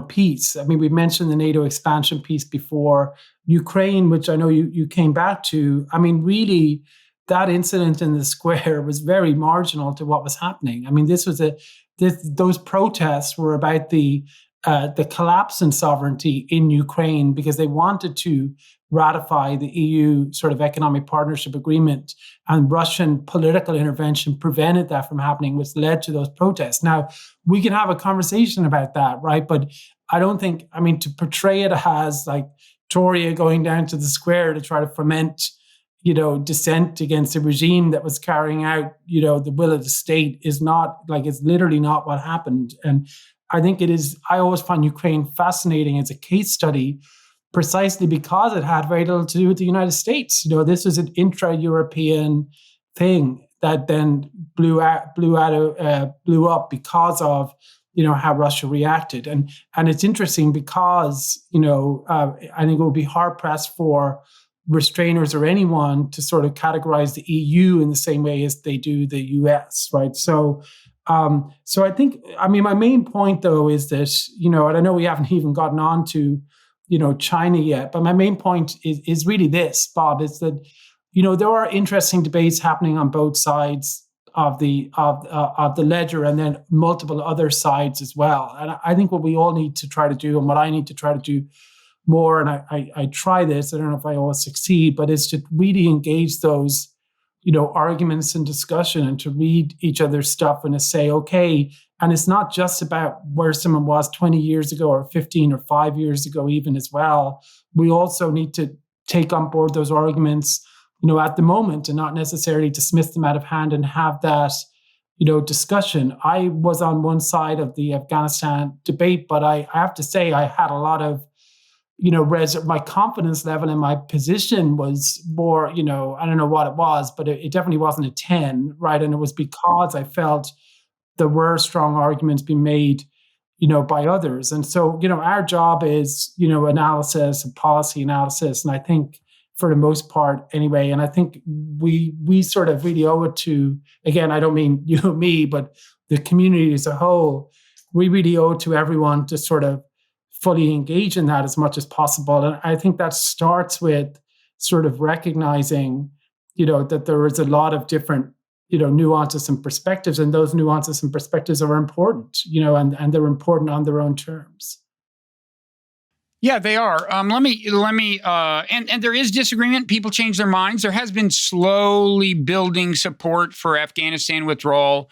piece. I mean, we mentioned the NATO expansion piece before. Ukraine, which I know you came back to. I mean, really, that incident in the square was very marginal to what was happening. I mean, those protests were about the the collapse in sovereignty in Ukraine because they wanted to ratify the EU sort of economic partnership agreement, and Russian political intervention prevented that from happening, which led to those protests. Now, we can have a conversation about that, right? But I don't think, I mean, to portray it as like Toria going down to the square to try to foment, dissent against a regime that was carrying out, the will of the state is not, like, it's literally not what happened. And I think it is, I always find Ukraine fascinating as a case study precisely because it had very little to do with the United States. This was an intra-European thing that then blew up because of how Russia reacted. And it's interesting because I think it would be hard pressed for Restrainers or anyone to sort of categorize the EU in the same way as they do the US, right? So I think, I mean, my main point though is that, and I know we haven't even gotten on to China yet. But my main point is really this, Bob, is that, there are interesting debates happening on both sides of the ledger, and then multiple other sides as well. And I think what we all need to try to do, and what I need to try to do more, and I try this, I don't know if I always succeed, but is to really engage those, arguments and discussion, and to read each other's stuff and to say, okay, and it's not just about where someone was 20 years ago or 15 or 5 years ago even as well. We also need to take on board those arguments, at the moment, and not necessarily dismiss them out of hand and have that, discussion. I was on one side of the Afghanistan debate, but I have to say I had a lot of, my confidence level in my position was more, I don't know what it was, but it definitely wasn't a 10, right? And it was because I felt there were strong arguments being made, by others. And so, our job is, analysis and policy analysis. And I think for the most part anyway, and I think we sort of really owe it to, again, I don't mean me, but the community as a whole, we really owe it to everyone to sort of fully engage in that as much as possible. And I think that starts with sort of recognizing, that there is a lot of different, nuances and perspectives, and those nuances and perspectives are important, and they're important on their own terms.
Yeah, they are. Let me, and there is disagreement. People change their minds. There has been slowly building support for Afghanistan withdrawal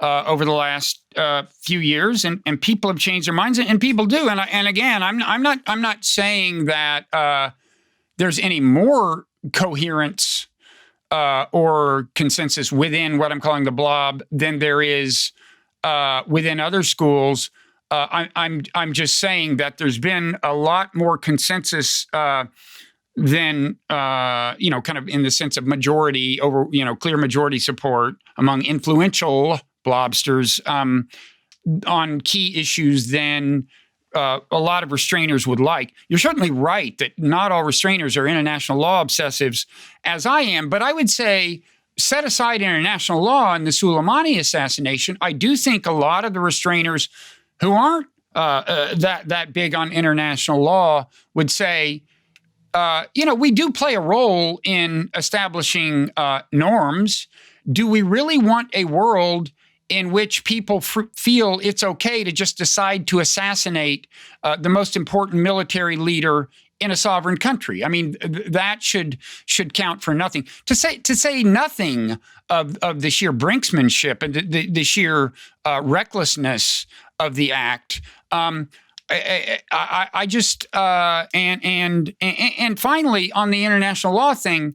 over the last few years, and people have changed their minds, and people do. And again, I'm not saying that there's any more coherence or consensus within what I'm calling the blob than there is within other schools. I'm just saying that there's been a lot more consensus than kind of in the sense of majority over, clear majority support among influential blobsters on key issues than a lot of restrainers would like. You're certainly right that not all restrainers are international law obsessives, as I am, but I would say, set aside international law and the Soleimani assassination, I do think a lot of the restrainers who aren't that big on international law would say, we do play a role in establishing norms. Do we really want a world in which people feel it's okay to just decide to assassinate the most important military leader in a sovereign country? I mean, that should count for nothing. To say nothing of the sheer brinksmanship and the sheer recklessness of the act. I just and finally on the international law thing.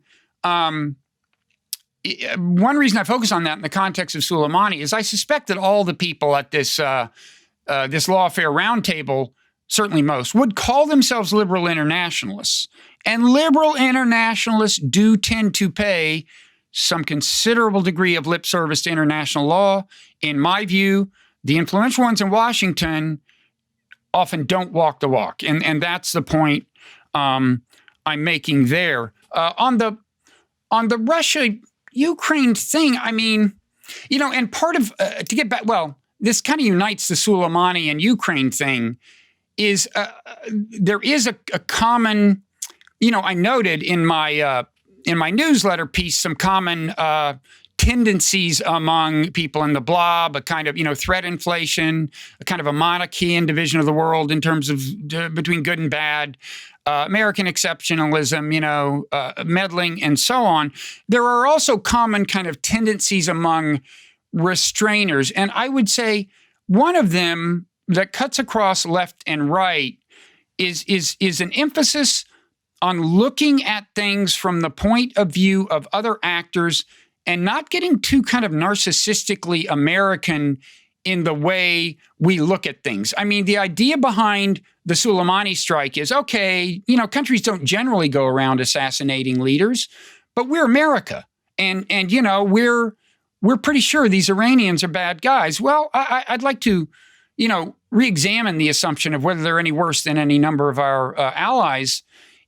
One reason I focus on that in the context of Soleimani is I suspect that all the people at this this lawfare roundtable, certainly most, would call themselves liberal internationalists. And liberal internationalists do tend to pay some considerable degree of lip service to international law. In my view, the influential ones in Washington often don't walk the walk. And that's the point I'm making there. On the Russia-Ukraine thing, I mean, and part of, to get back, well, this kind of unites the Soleimani and Ukraine thing, is there is a common, I noted in my newsletter piece some common tendencies among people in the blob, a kind of, threat inflation, a kind of a Manichaean division of the world in terms of between good and bad, American exceptionalism, meddling, and so on. There are also common kind of tendencies among restrainers. And I would say one of them that cuts across left and right is an emphasis on looking at things from the point of view of other actors and not getting too kind of narcissistically American in the way we look at things. I mean, the idea behind the Soleimani strike is, okay, countries don't generally go around assassinating leaders, but we're America. And we're pretty sure these Iranians are bad guys. Well, I'd like to, re-examine the assumption of whether they're any worse than any number of our allies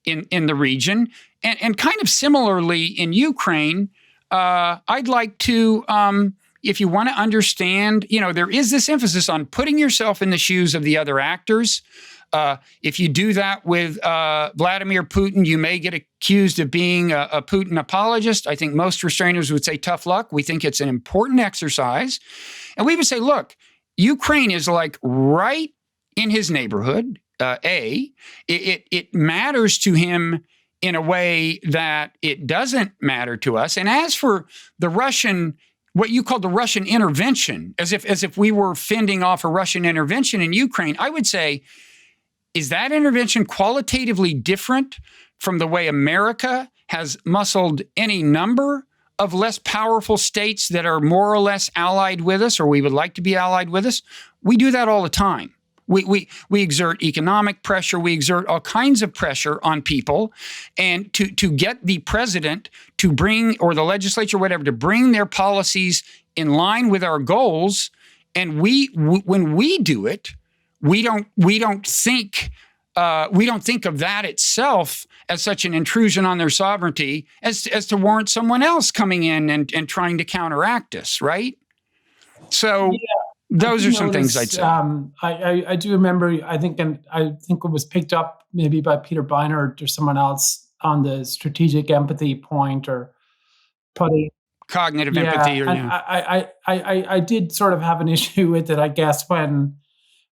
in the region. And kind of similarly in Ukraine, I'd like to, if you want to understand, there is this emphasis on putting yourself in the shoes of the other actors. If you do that with Vladimir Putin, you may get accused of being a Putin apologist. I think most restrainers would say tough luck. We think it's an important exercise. And we would say, look, Ukraine is like right in his neighborhood. It matters to him in a way that it doesn't matter to us. And as for the Russian, what you call the Russian intervention, as if we were fending off a Russian intervention in Ukraine, I would say, is that intervention qualitatively different from the way America has muscled any number of less powerful states that are more or less allied with us, or we would like to be allied with us? We do that all the time. We exert economic pressure. We exert all kinds of pressure on people, and to get the president to bring, or the legislature, whatever, to bring their policies in line with our goals. And when we do it, we don't think of that itself as such an intrusion on their sovereignty as to warrant someone else coming in and trying to counteract us, right? So. Yeah. Those are some things I'd say.
I do remember, I think it was picked up maybe by Peter Beinart or someone else on the strategic empathy point, or putting
cognitive empathy.
I did sort of have an issue with it, I guess, when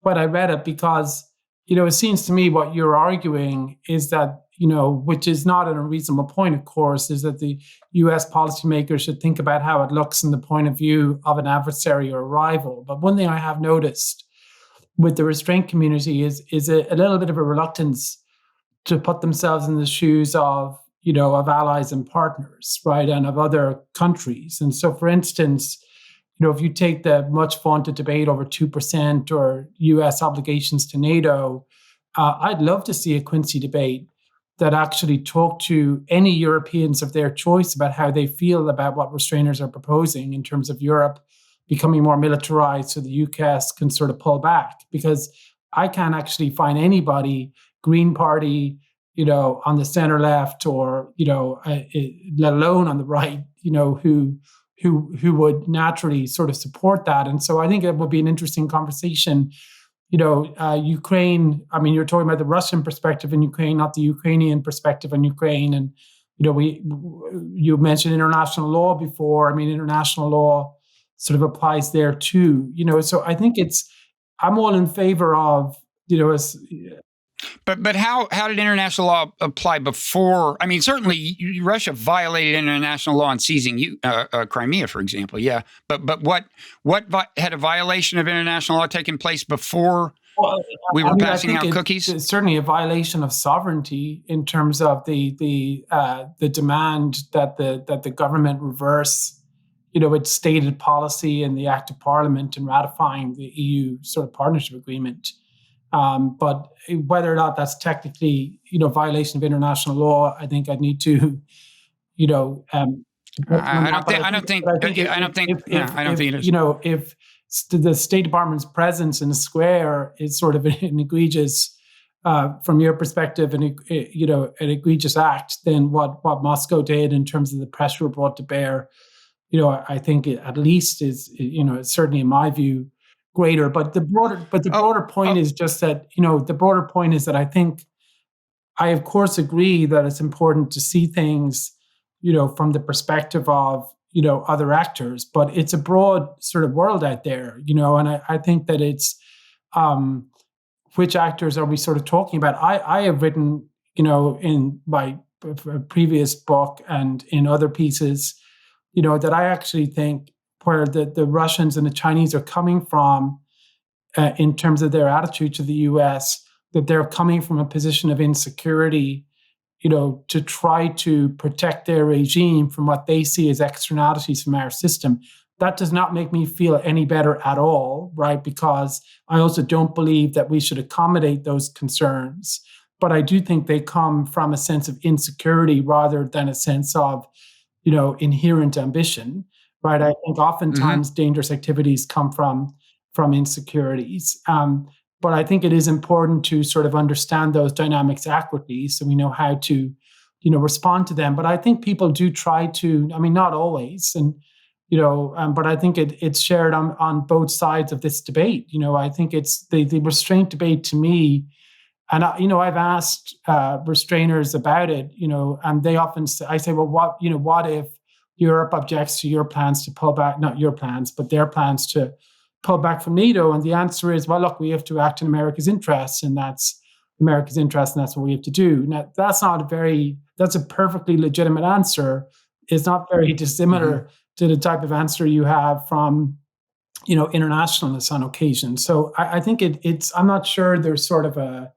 I read it, because, it seems to me what you're arguing is that, which is not an unreasonable point, of course, is that the US policymakers should think about how it looks from the point of view of an adversary or a rival. But one thing I have noticed with the restraint community is a little bit of a reluctance to put themselves in the shoes of allies and partners, right, and of other countries. And so, for instance, if you take the much vaunted debate over 2% or US obligations to NATO, I'd love to see a Quincy debate that actually talk to any Europeans of their choice about how they feel about what restrainers are proposing in terms of Europe becoming more militarized so the US can sort of pull back. Because I can't actually find anybody, Green Party, on the center left, or, let alone on the right, who would naturally sort of support that. And so I think it would be an interesting conversation. Ukraine, I mean, you're talking about the Russian perspective in Ukraine, not the Ukrainian perspective in Ukraine. And, you mentioned international law before. I mean, international law sort of applies there too, so I think I'm all in favor of,
But how did international law apply before? I mean, certainly Russia violated international law in seizing Crimea, for example. Yeah, but what had a violation of international law taken place before we were passing out cookies?
It's certainly a violation of sovereignty in terms of the demand that the government reverse, its stated policy in the Act of Parliament and ratifying the EU sort of partnership agreement. But whether or not that's technically, violation of international law, I think I'd need to,
I don't think it is.
If the State Department's presence in the square is sort of an egregious, from your perspective, an egregious act, then what Moscow did in terms of the pressure brought to bear, I think it at least is, certainly in my view, greater. But the broader point is just that, the broader point is that I think I of course agree that it's important to see things, from the perspective of, other actors, but it's a broad sort of world out there, and I think that it's, which actors are we sort of talking about? I have written, in my previous book and in other pieces, that I actually think where the Russians and the Chinese are coming from in terms of their attitude to the US, that they're coming from a position of insecurity, to try to protect their regime from what they see as externalities from our system. That does not make me feel any better at all, right? Because I also don't believe that we should accommodate those concerns. But I do think they come from a sense of insecurity rather than a sense of, inherent ambition, right? I think oftentimes dangerous activities come from insecurities. But I think it is important to sort of understand those dynamics accurately so we know how to, respond to them. But I think people do try to, not always, and but I think it's shared on both sides of this debate. I think it's the restraint debate to me, and I've asked restrainers about it, and they often say, I say, well, what if Europe objects to your plans to pull back, not your plans, but their plans to pull back from NATO? And the answer is, well, look, we have to act in America's interests, and that's America's interest, and that's what we have to do. Now, that's a perfectly legitimate answer. It's not very dissimilar to the type of answer you have from, internationalists on occasion. So I think it's, I'm not sure there's sort of a...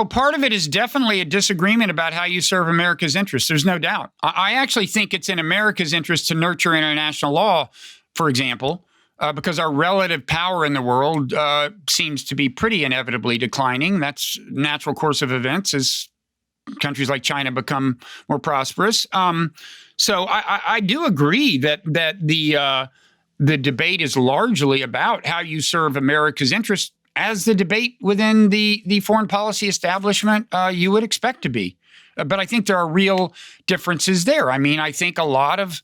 Part of it is definitely a disagreement about how you serve America's interests. There's no doubt. I actually think it's in America's interest to nurture international law, for example, because our relative power in the world seems to be pretty inevitably declining. That's natural course of events as countries like China become more prosperous. So I do agree that the debate is largely about how you serve America's interests, as the debate within the foreign policy establishment you would expect to be. But I think there are real differences there. I think a lot of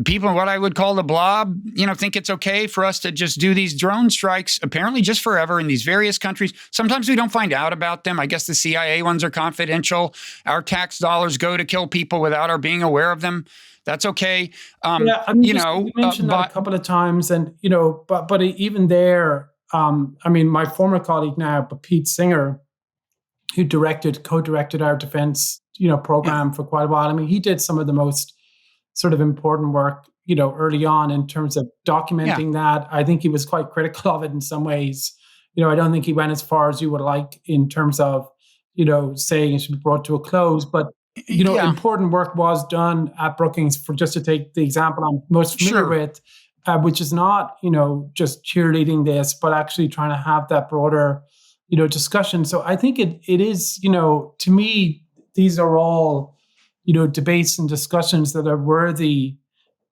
people in what I would call the blob, think it's okay for us to just do these drone strikes, apparently just forever in these various countries. Sometimes we don't find out about them. I guess the CIA ones are confidential. Our tax dollars go to kill people without our being aware of them. That's okay.
You mentioned that a couple of times, and but even there, my former colleague now, but Pete Singer, who co-directed our defense, program for quite a while. He did some of the most sort of important work, early on in terms of documenting that. I think he was quite critical of it in some ways. I don't think he went as far as you would like in terms of, saying it should be brought to a close. But, important work was done at Brookings, for just to take the example I'm most familiar with, which is not, just cheerleading this, but actually trying to have that broader, discussion. So I think it is, to me, these are all, debates and discussions that are worthy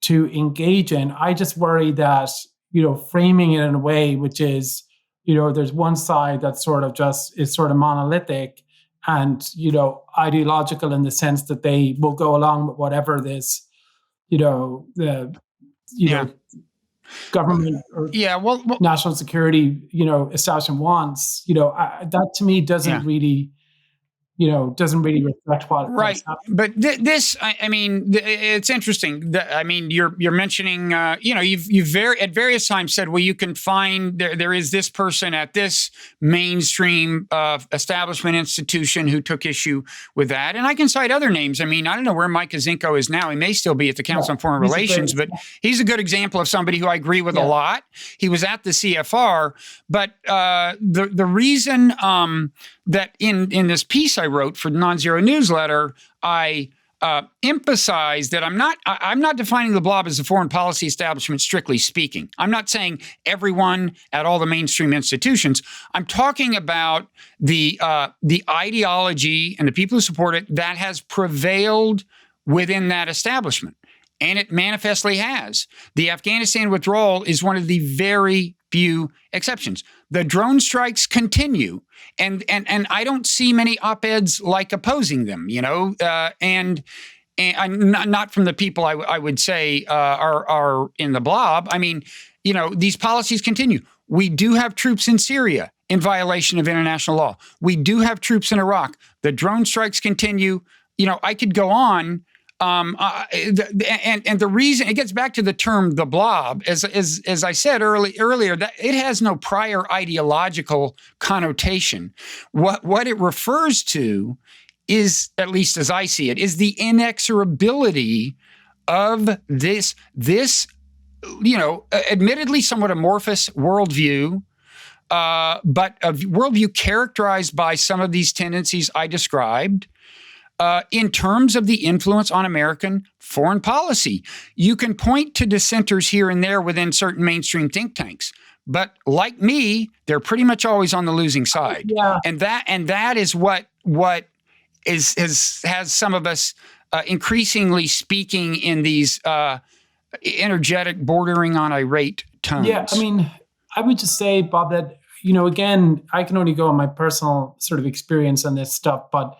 to engage in. I just worry that, framing it in a way which is, there's one side that sort of just is sort of monolithic and, ideological in the sense that they will go along with whatever this, government or national security, establishment wants. That to me doesn't really reflect what
right. But this, it's interesting. You're mentioning, you've at various times said, well, you can find there is this person at this mainstream establishment institution who took issue with that, and I can cite other names. I don't know where Mike Kazinko is now. He may still be at the Council on Foreign Relations, but he's a good example of somebody who I agree with a lot. He was at the CFR, but the reason that in this piece I wrote for the Nonzero newsletter, I emphasize that I'm not defining the blob as a foreign policy establishment, strictly speaking. I'm not saying everyone at all the mainstream institutions. I'm talking about the ideology and the people who support it that has prevailed within that establishment. And it manifestly has. The Afghanistan withdrawal is one of the very few exceptions. The drone strikes continue, and I don't see many op-eds like opposing them, and not from the people I would say are in the blob. These policies continue. We do have troops in Syria in violation of international law. We do have troops in Iraq. The drone strikes continue. I could go on. And the reason it gets back to the term the blob, as I said earlier, that it has no prior ideological connotation. What it refers to is, at least as I see it, is the inexorability of this admittedly somewhat amorphous worldview, but a worldview characterized by some of these tendencies I described. In terms of the influence on American foreign policy. You can point to dissenters here and there within certain mainstream think tanks, but like me, they're pretty much always on the losing side.
Yeah.
And that is what has some of us increasingly speaking in these energetic, bordering on irate tones.
Yeah, I mean, I would just say, Bob, that, again, I can only go on my personal sort of experience on this stuff, but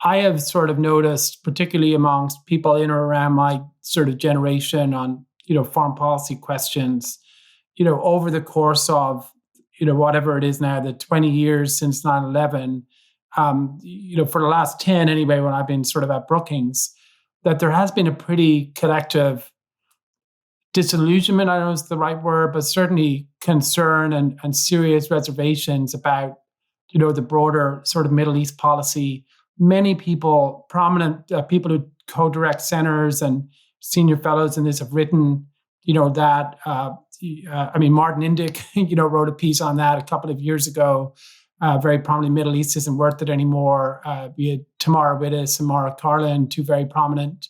I have sort of noticed, particularly amongst people in or around my sort of generation on, foreign policy questions, over the course of, whatever it is now, the 20 years since 9/11, for the last 10 anyway, when I've been sort of at Brookings, that there has been a pretty collective disillusionment, I don't know if it's the right word, but certainly concern and serious reservations about, the broader sort of Middle East policy. Many people, prominent people who co-direct centers and senior fellows in this have written, that, Martin Indyk, wrote a piece on that a couple of years ago. Very prominently, Middle East isn't worth it anymore. We had Tamara Wittes and Mara Carlin, two very prominent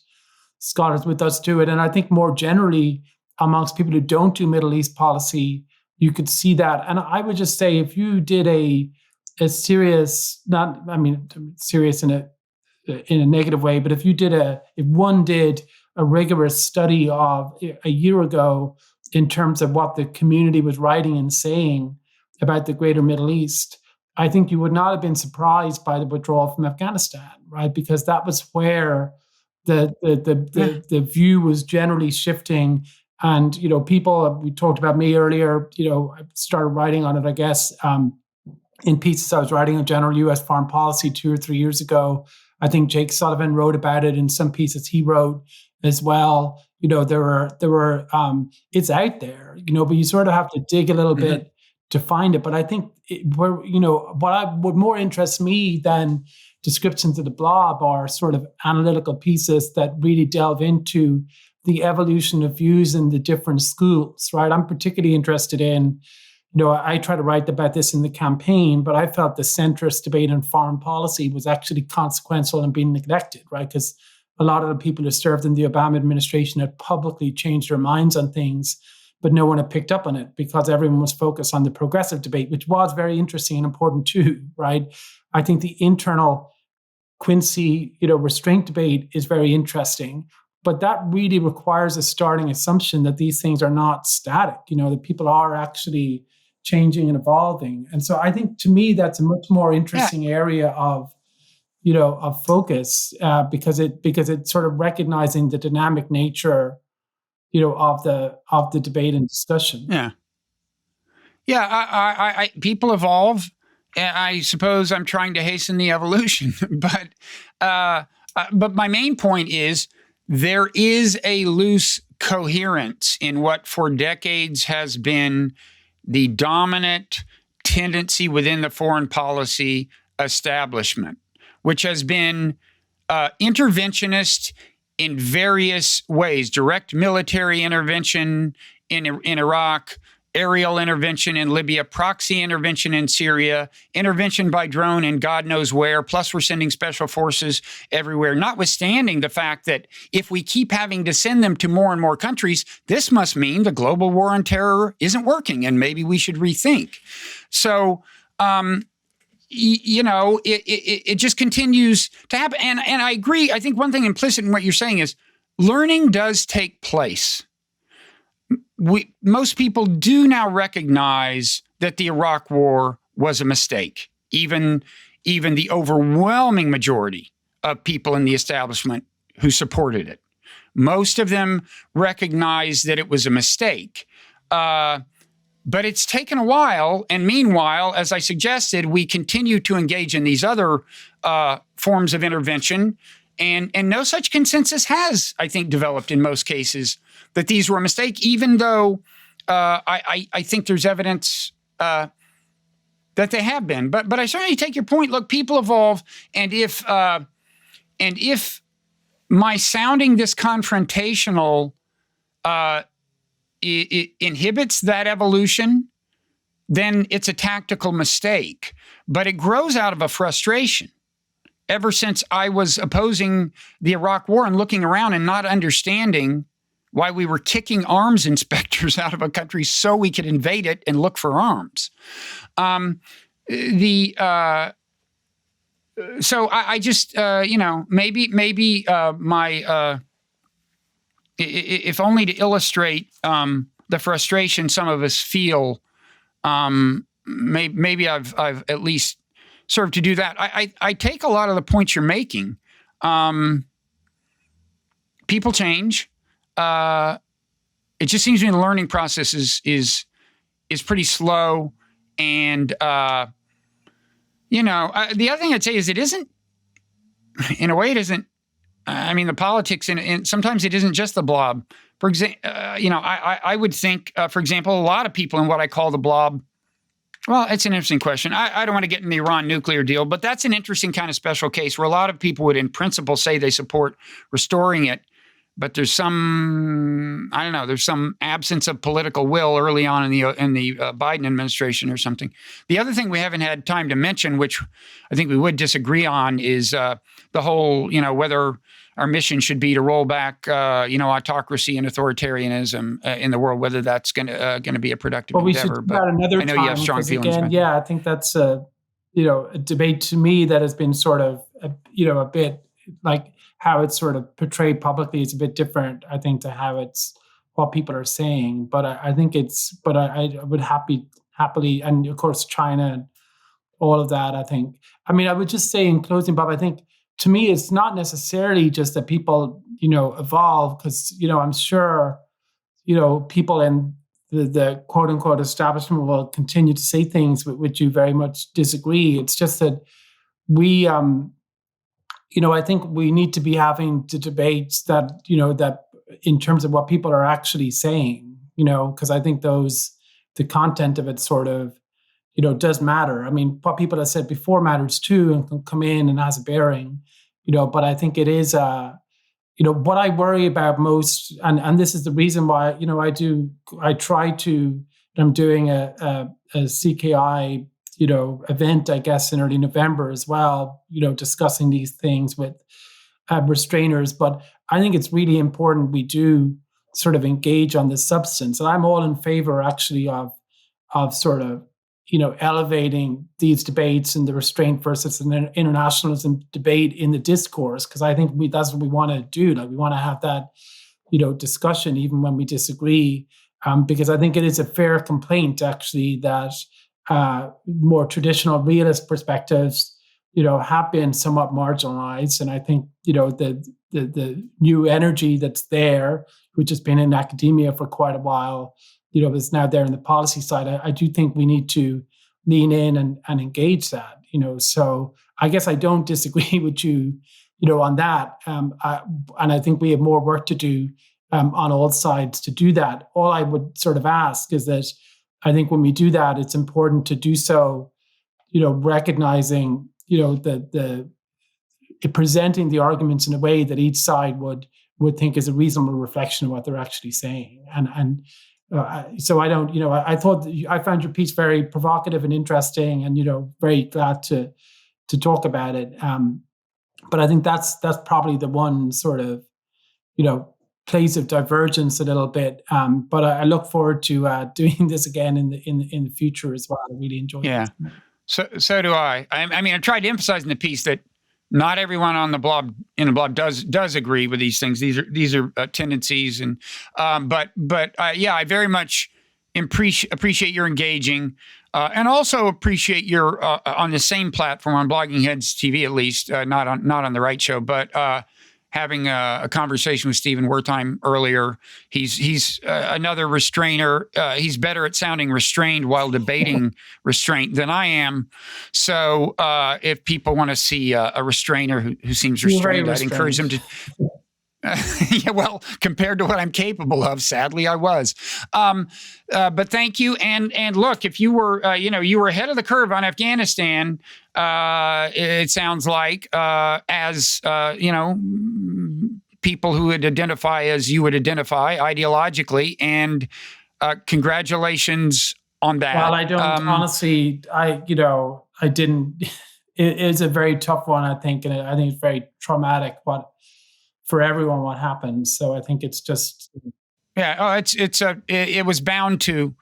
scholars with us do it. And I think more generally, amongst people who don't do Middle East policy, you could see that. And I would just say, if you did a serious, serious in a negative way, but if one did a rigorous study of a year ago in terms of what the community was writing and saying about the greater Middle East, I think you would not have been surprised by the withdrawal from Afghanistan, right? Because that was where the view was generally shifting. And, people, we talked about me earlier, I started writing on it, I guess, in pieces I was writing on general U.S. foreign policy 2 or 3 years ago. I think Jake Sullivan wrote about it in some pieces he wrote as well. There were it's out there, but you sort of have to dig a little bit to find it. But I think what more interests me than descriptions of the blob are sort of analytical pieces that really delve into the evolution of views in the different schools, right? I'm particularly interested in, I try to write about this in the campaign, but I felt the centrist debate on foreign policy was actually consequential and being neglected, right? Because a lot of the people who served in the Obama administration had publicly changed their minds on things, but no one had picked up on it because everyone was focused on the progressive debate, which was very interesting and important too, right? I think the internal Quincy, restraint debate is very interesting, but that really requires a starting assumption that these things are not static, that people are actually changing and evolving. And so I think, to me, that's a much more interesting area of focus, because it's sort of recognizing the dynamic nature, of the debate and discussion.
I people evolve. I suppose I'm trying to hasten the evolution, but my main point is there is a loose coherence in what for decades has been the dominant tendency within the foreign policy establishment, which has been interventionist in various ways: direct military intervention in Iraq, aerial intervention in Libya, proxy intervention in Syria, intervention by drone in God knows where, plus we're sending special forces everywhere, notwithstanding the fact that if we keep having to send them to more and more countries, this must mean the global war on terror isn't working, and maybe we should rethink. So, it just continues to happen. And I agree. I think one thing implicit in what you're saying is learning does take place. Most people do now recognize that the Iraq War was a mistake. Even the overwhelming majority of people in the establishment who supported it. Most of them recognize that it was a mistake. But it's taken a while. And meanwhile, as I suggested, we continue to engage in these other forms of intervention. And no such consensus has, I think, developed in most cases that these were a mistake, even though I think there's evidence that they have been. But I certainly take your point. Look, people evolve, and if my sounding this confrontational it inhibits that evolution, then it's a tactical mistake. But it grows out of a frustration. Ever since I was opposing the Iraq War and looking around and not understanding why we were kicking arms inspectors out of a country so we could invade it and look for arms. So I just, maybe my, if only to illustrate the frustration some of us feel, maybe I've at least served to do that. I take a lot of the points you're making. People change. It just seems to me the learning process is pretty slow. And, the other thing I'd say is it isn't, in a way, it isn't, the politics, and sometimes it isn't just the blob. For example, I would think, for example, a lot of people in what I call the blob, well, it's an interesting question. I don't want to get in the Iran nuclear deal, but that's an interesting kind of special case where a lot of people would, in principle, say they support restoring it. But there's some, there's some absence of political will early on in the Biden administration or something. The other thing we haven't had time to mention, which I think we would disagree on, is the whole, whether our mission should be to roll back, autocracy and authoritarianism in the world, whether that's going to be a productive endeavor.
We should do that another time.
I know you have strong feelings about that.
I think that's a debate to me that has been sort of, a bit like how it's sort of portrayed publicly is a bit different, I think, to how it's what people are saying. But I think I would happily, and of course, China and all of that, I think. I would just say in closing, Bob, I think to me, it's not necessarily just that people, evolve, because, I'm sure, people in the quote unquote establishment will continue to say things with which you very much disagree. It's just that we, I think we need to be having the debates that, that in terms of what people are actually saying, because I think the content of it sort of, does matter. What people have said before matters too, and can come in and has a bearing, but I think it is, what I worry about most, and this is the reason why, I'm doing a CKI event, I guess, in early November as well, discussing these things with restrainers. But I think it's really important we do sort of engage on the substance. And I'm all in favor, actually, of sort of, elevating these debates and the restraint versus an internationalism debate in the discourse, because I think that's what we want to do. Like, we want to have that, discussion even when we disagree, because I think it is a fair complaint, actually, that more traditional realist perspectives, have been somewhat marginalized. And I think, the new energy that's there, which has been in academia for quite a while, is now there in the policy side. I do think we need to lean in and engage that, So I guess I don't disagree with you, on that. And I think we have more work to do on all sides to do that. All I would sort of ask is that I think when we do that, it's important to do so, recognizing, presenting the arguments in a way that each side would think is a reasonable reflection of what they're actually saying. So I don't, I found your piece very provocative and interesting, and, very glad to talk about it. But I think that's probably the one sort of, place of divergence a little bit. But I look forward to doing this again in the future as well. I really enjoyed it.
Yeah. So do I. I tried to emphasize in the piece that not everyone on the blob does agree with these things. These are tendencies, and but I very much appreciate your engaging, and also appreciate your on the same platform on Blogging Heads TV, at least not on the Wright show, but having a conversation with Stephen Wertheim earlier. He's another restrainer. He's better at sounding restrained while debating restraint than I am. So if people want to see a restrainer who seems restrained, I'd encourage them to. Yeah, well, compared to what I'm capable of, sadly, I was. But thank you. And look, if you were, you were ahead of the curve on Afghanistan. It sounds like people who would identify as you would identify ideologically. And congratulations on that.
Well, I don't honestly. I didn't. It is a very tough one, I think, and I think it's very traumatic. For everyone, what happened. So I think it's just.
Yeah. Oh, it was bound to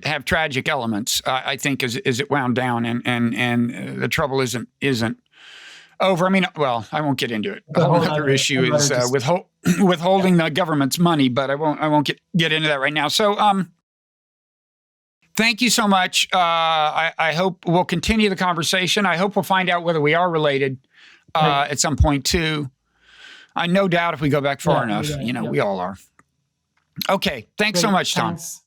have tragic elements. I think as it wound down, and the trouble isn't over. I mean, well, I won't get into it. Another issue is withholding the government's money, but I won't get into that right now. So, thank you so much. I hope we'll continue the conversation. I hope we'll find out whether we are related at some point too. I no doubt if we go back far enough, we all are. Okay. Thanks so much, Tom.
Thanks.